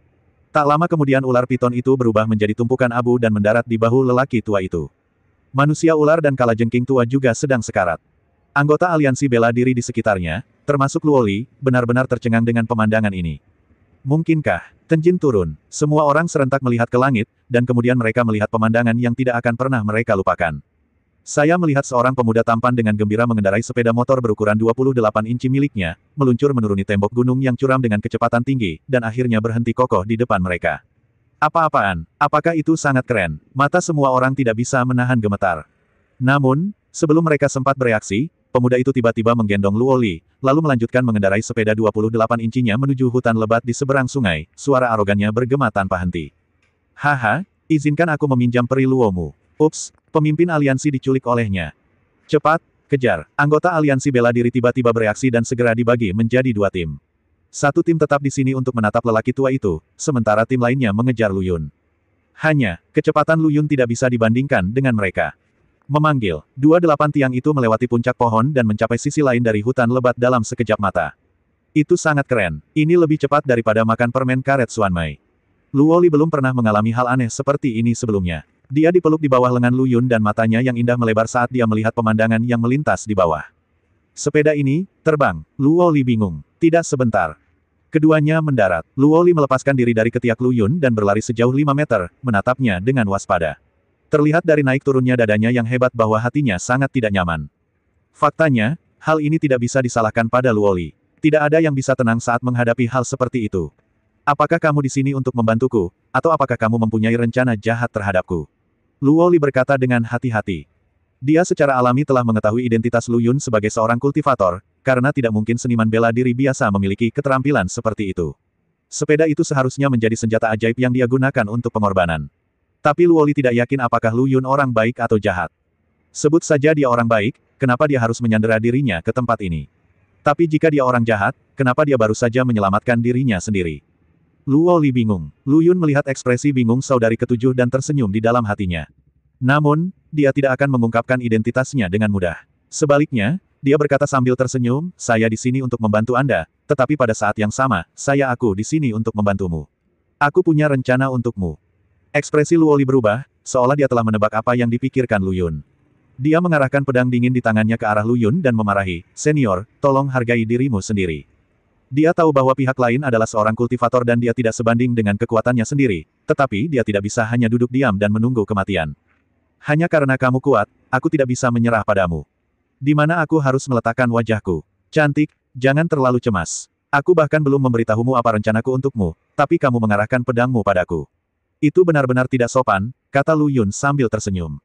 Tak lama kemudian ular piton itu berubah menjadi tumpukan abu dan mendarat di bahu lelaki tua itu. Manusia ular dan kalajengking tua juga sedang sekarat. Anggota aliansi bela diri di sekitarnya, termasuk Luo Li, benar-benar tercengang dengan pemandangan ini. Mungkinkah Tenjin turun? Semua orang serentak melihat ke langit, dan kemudian mereka melihat pemandangan yang tidak akan pernah mereka lupakan. Saya melihat seorang pemuda tampan dengan gembira mengendarai sepeda motor berukuran 28 inci miliknya, meluncur menuruni tembok gunung yang curam dengan kecepatan tinggi, dan akhirnya berhenti kokoh di depan mereka. Apa-apaan? Apakah itu sangat keren? Mata semua orang tidak bisa menahan gemetar. Namun, sebelum mereka sempat bereaksi, pemuda itu tiba-tiba menggendong Luo Li, lalu melanjutkan mengendarai sepeda 28 incinya menuju hutan lebat di seberang sungai, suara arogannya bergema tanpa henti. Haha, izinkan aku meminjam peri Luomu. Ups, pemimpin aliansi diculik olehnya. Cepat, kejar. Anggota aliansi bela diri tiba-tiba bereaksi dan segera dibagi menjadi dua tim. Satu tim tetap di sini untuk menatap lelaki tua itu, sementara tim lainnya mengejar Lu Yun. Hanya, kecepatan Lu Yun tidak bisa dibandingkan dengan mereka. Memanggil, 28 tiang itu melewati puncak pohon dan mencapai sisi lain dari hutan lebat dalam sekejap mata. Itu sangat keren. Ini lebih cepat daripada makan permen karet Xuanmei. Luo Li belum pernah mengalami hal aneh seperti ini sebelumnya. Dia dipeluk di bawah lengan Lu Yun dan matanya yang indah melebar saat dia melihat pemandangan yang melintas di bawah. Sepeda ini, terbang. Luo Li bingung. Tidak sebentar. Keduanya mendarat. Luo Li melepaskan diri dari ketiak Lu Yun dan berlari sejauh 5 meter, menatapnya dengan waspada. Terlihat dari naik turunnya dadanya yang hebat bahwa hatinya sangat tidak nyaman. Faktanya, hal ini tidak bisa disalahkan pada Luo Li. Tidak ada yang bisa tenang saat menghadapi hal seperti itu. Apakah kamu di sini untuk membantuku, atau apakah kamu mempunyai rencana jahat terhadapku? Luo Li berkata dengan hati-hati. Dia secara alami telah mengetahui identitas Lu Yun sebagai seorang kultivator, karena tidak mungkin seniman bela diri biasa memiliki keterampilan seperti itu. Sepeda itu seharusnya menjadi senjata ajaib yang dia gunakan untuk pengorbanan. Tapi Luo Li tidak yakin apakah Lu Yun orang baik atau jahat. Sebut saja dia orang baik, kenapa dia harus menyandera dirinya ke tempat ini? Tapi jika dia orang jahat, kenapa dia baru saja menyelamatkan dirinya sendiri? Luo Li bingung. Lu Yun melihat ekspresi bingung saudari ketujuh dan tersenyum di dalam hatinya. Namun, dia tidak akan mengungkapkan identitasnya dengan mudah. Sebaliknya, dia berkata sambil tersenyum, saya di sini untuk membantu Anda, tetapi pada saat yang sama, aku di sini untuk membantumu. Aku punya rencana untukmu. Ekspresi Luo Li berubah, seolah dia telah menebak apa yang dipikirkan Lu Yun. Dia mengarahkan pedang dingin di tangannya ke arah Lu Yun dan memarahi, "Senior, tolong hargai dirimu sendiri." Dia tahu bahwa pihak lain adalah seorang kultivator dan dia tidak sebanding dengan kekuatannya sendiri, tetapi dia tidak bisa hanya duduk diam dan menunggu kematian. Hanya karena kamu kuat, aku tidak bisa menyerah padamu. Di mana aku harus meletakkan wajahku? Cantik, jangan terlalu cemas. Aku bahkan belum memberitahumu apa rencanaku untukmu, tapi kamu mengarahkan pedangmu padaku. Itu benar-benar tidak sopan, kata Lu Yun sambil tersenyum.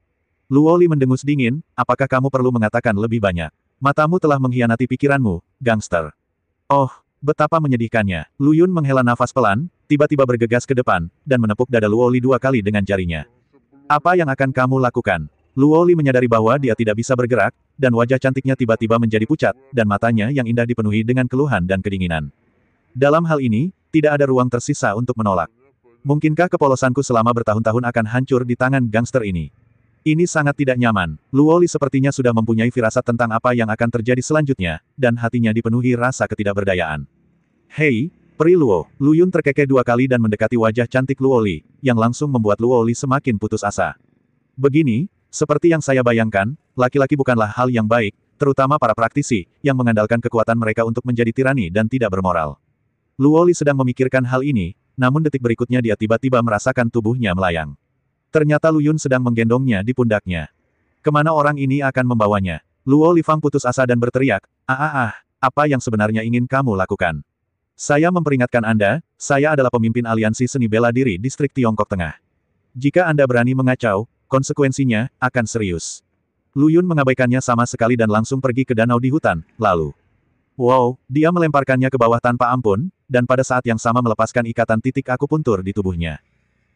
Luo Li mendengus dingin, apakah kamu perlu mengatakan lebih banyak? Matamu telah mengkhianati pikiranmu, gangster. Oh, betapa menyedihkannya. Lu Yun menghela nafas pelan, tiba-tiba bergegas ke depan, dan menepuk dada Luo Li 2 kali dengan jarinya. Apa yang akan kamu lakukan? Luo Li menyadari bahwa dia tidak bisa bergerak, dan wajah cantiknya tiba-tiba menjadi pucat, dan matanya yang indah dipenuhi dengan keluhan dan kedinginan. Dalam hal ini, tidak ada ruang tersisa untuk menolak. Mungkinkah kepolosanku selama bertahun-tahun akan hancur di tangan gangster ini? Ini sangat tidak nyaman. Luo Li sepertinya sudah mempunyai firasat tentang apa yang akan terjadi selanjutnya, dan hatinya dipenuhi rasa ketidakberdayaan. Hei, peri Luo. Lu Yun terkekeh 2 kali dan mendekati wajah cantik Luo Li, yang langsung membuat Luo Li semakin putus asa. Begini, seperti yang saya bayangkan, laki-laki bukanlah hal yang baik, terutama para praktisi, yang mengandalkan kekuatan mereka untuk menjadi tirani dan tidak bermoral. Luo Li sedang memikirkan hal ini, namun detik berikutnya dia tiba-tiba merasakan tubuhnya melayang. Ternyata Lu Yun sedang menggendongnya di pundaknya. Kemana orang ini akan membawanya? Luo Li Fang putus asa dan berteriak, apa yang sebenarnya ingin kamu lakukan? Saya memperingatkan Anda, saya adalah pemimpin aliansi seni bela diri distrik Tiongkok Tengah. Jika Anda berani mengacau, konsekuensinya akan serius. Lu Yun mengabaikannya sama sekali dan langsung pergi ke danau di hutan, lalu. Wow, dia melemparkannya ke bawah tanpa ampun, dan pada saat yang sama melepaskan ikatan titik akupuntur di tubuhnya.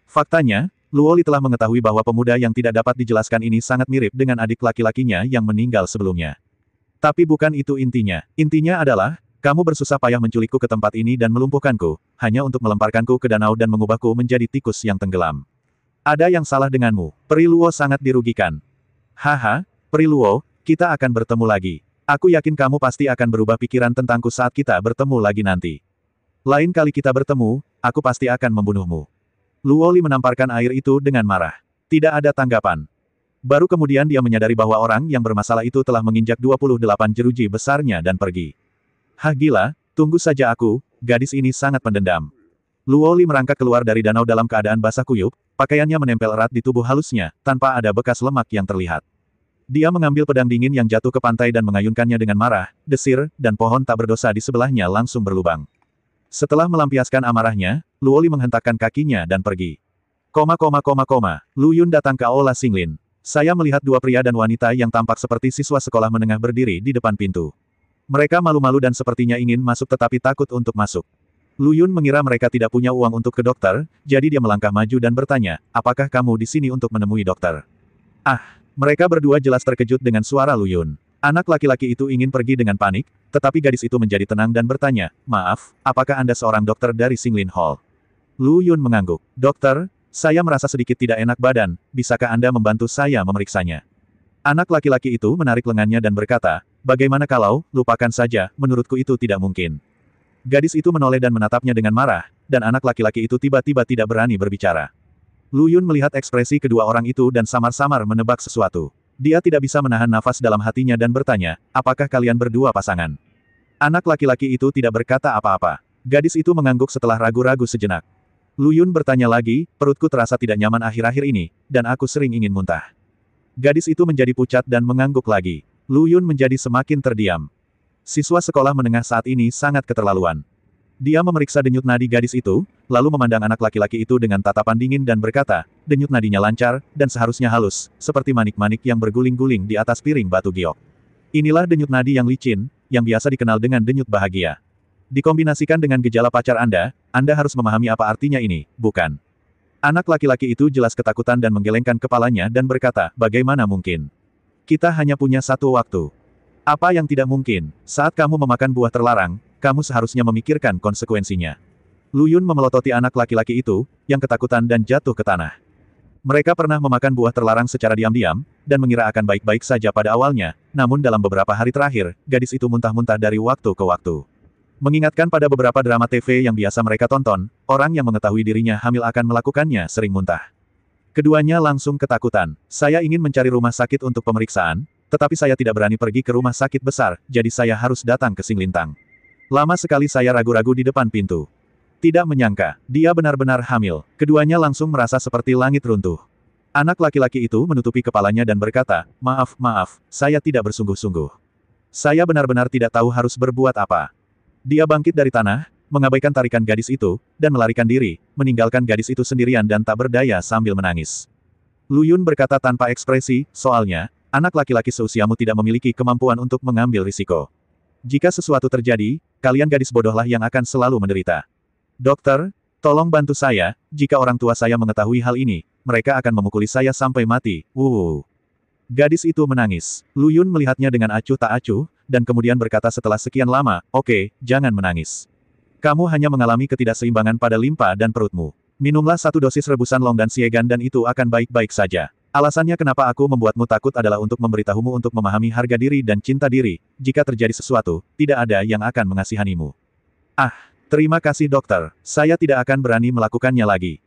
Faktanya, Luoli telah mengetahui bahwa pemuda yang tidak dapat dijelaskan ini sangat mirip dengan adik laki-lakinya yang meninggal sebelumnya. Tapi bukan itu intinya. Intinya adalah, kamu bersusah payah menculikku ke tempat ini dan melumpuhkanku, hanya untuk melemparkanku ke danau dan mengubahku menjadi tikus yang tenggelam. Ada yang salah denganmu. Peri Luo sangat dirugikan. Haha, Peri Luo, kita akan bertemu lagi. Aku yakin kamu pasti akan berubah pikiran tentangku saat kita bertemu lagi nanti. Lain kali kita bertemu, aku pasti akan membunuhmu. Luoli menamparkan air itu dengan marah. Tidak ada tanggapan. Baru kemudian dia menyadari bahwa orang yang bermasalah itu telah menginjak 28 jeruji besarnya dan pergi. Hah gila, tunggu saja aku, gadis ini sangat pendendam. Luoli merangkak keluar dari danau dalam keadaan basah kuyup, pakaiannya menempel erat di tubuh halusnya, tanpa ada bekas lemak yang terlihat. Dia mengambil pedang dingin yang jatuh ke pantai dan mengayunkannya dengan marah, desir, dan pohon tak berdosa di sebelahnya langsung berlubang. Setelah melampiaskan amarahnya, Luoli menghentakkan kakinya dan pergi. Lu Yun datang ke Aula Xinglin. Saya melihat dua pria dan wanita yang tampak seperti siswa sekolah menengah berdiri di depan pintu. Mereka malu-malu dan sepertinya ingin masuk tetapi takut untuk masuk. Lu Yun mengira mereka tidak punya uang untuk ke dokter, jadi dia melangkah maju dan bertanya, apakah kamu di sini untuk menemui dokter? Ah! Mereka berdua jelas terkejut dengan suara Lu Yun. Anak laki-laki itu ingin pergi dengan panik, tetapi gadis itu menjadi tenang dan bertanya, maaf, apakah Anda seorang dokter dari Xinglin Hall? Lu Yun mengangguk. Dokter, saya merasa sedikit tidak enak badan, bisakah Anda membantu saya memeriksanya? Anak laki-laki itu menarik lengannya dan berkata, bagaimana kalau, lupakan saja, menurutku itu tidak mungkin. Gadis itu menoleh dan menatapnya dengan marah, dan anak laki-laki itu tiba-tiba tidak berani berbicara. Lu Yun melihat ekspresi kedua orang itu dan samar-samar menebak sesuatu. Dia tidak bisa menahan nafas dalam hatinya dan bertanya, apakah kalian berdua pasangan? Anak laki-laki itu tidak berkata apa-apa. Gadis itu mengangguk setelah ragu-ragu sejenak. Lu Yun bertanya lagi, perutku terasa tidak nyaman akhir-akhir ini, dan aku sering ingin muntah. Gadis itu menjadi pucat dan mengangguk lagi. Lu Yun menjadi semakin terdiam. Siswa sekolah menengah saat ini sangat keterlaluan. Dia memeriksa denyut nadi gadis itu, lalu memandang anak laki-laki itu dengan tatapan dingin dan berkata, denyut nadinya lancar, dan seharusnya halus, seperti manik-manik yang berguling-guling di atas piring batu giok. Inilah denyut nadi yang licin, yang biasa dikenal dengan denyut bahagia. Dikombinasikan dengan gejala pacar Anda harus memahami apa artinya ini, bukan? Anak laki-laki itu jelas ketakutan dan menggelengkan kepalanya dan berkata, bagaimana mungkin? Kita hanya punya satu waktu. Apa yang tidak mungkin? Saat kamu memakan buah terlarang, kamu seharusnya memikirkan konsekuensinya. Lu Yun memelototi anak laki-laki itu, yang ketakutan dan jatuh ke tanah. Mereka pernah memakan buah terlarang secara diam-diam, dan mengira akan baik-baik saja pada awalnya, namun dalam beberapa hari terakhir, gadis itu muntah-muntah dari waktu ke waktu. Mengingatkan pada beberapa drama TV yang biasa mereka tonton, orang yang mengetahui dirinya hamil akan melakukannya sering muntah. Keduanya langsung ketakutan. Saya ingin mencari rumah sakit untuk pemeriksaan, tetapi saya tidak berani pergi ke rumah sakit besar, jadi saya harus datang ke Xinglintang. Lama sekali saya ragu-ragu di depan pintu. Tidak menyangka, dia benar-benar hamil. Keduanya langsung merasa seperti langit runtuh. Anak laki-laki itu menutupi kepalanya dan berkata, maaf, saya tidak bersungguh-sungguh. Saya benar-benar tidak tahu harus berbuat apa. Dia bangkit dari tanah, mengabaikan tarikan gadis itu, dan melarikan diri, meninggalkan gadis itu sendirian dan tak berdaya sambil menangis. Lu Yun berkata tanpa ekspresi, soalnya, anak laki-laki seusiamu tidak memiliki kemampuan untuk mengambil risiko. Jika sesuatu terjadi, kalian gadis bodohlah yang akan selalu menderita. Dokter, tolong bantu saya, jika orang tua saya mengetahui hal ini, mereka akan memukuli saya sampai mati. Gadis itu menangis. Lu Yun melihatnya dengan acuh tak acuh, dan kemudian berkata setelah sekian lama, oke, jangan menangis. Kamu hanya mengalami ketidakseimbangan pada limpa dan perutmu. Minumlah 1 dosis rebusan Long dan Siegan dan itu akan baik-baik saja. Alasannya kenapa aku membuatmu takut adalah untuk memberitahumu untuk memahami harga diri dan cinta diri. Jika terjadi sesuatu, tidak ada yang akan mengasihanimu. Terima kasih dokter. Saya tidak akan berani melakukannya lagi.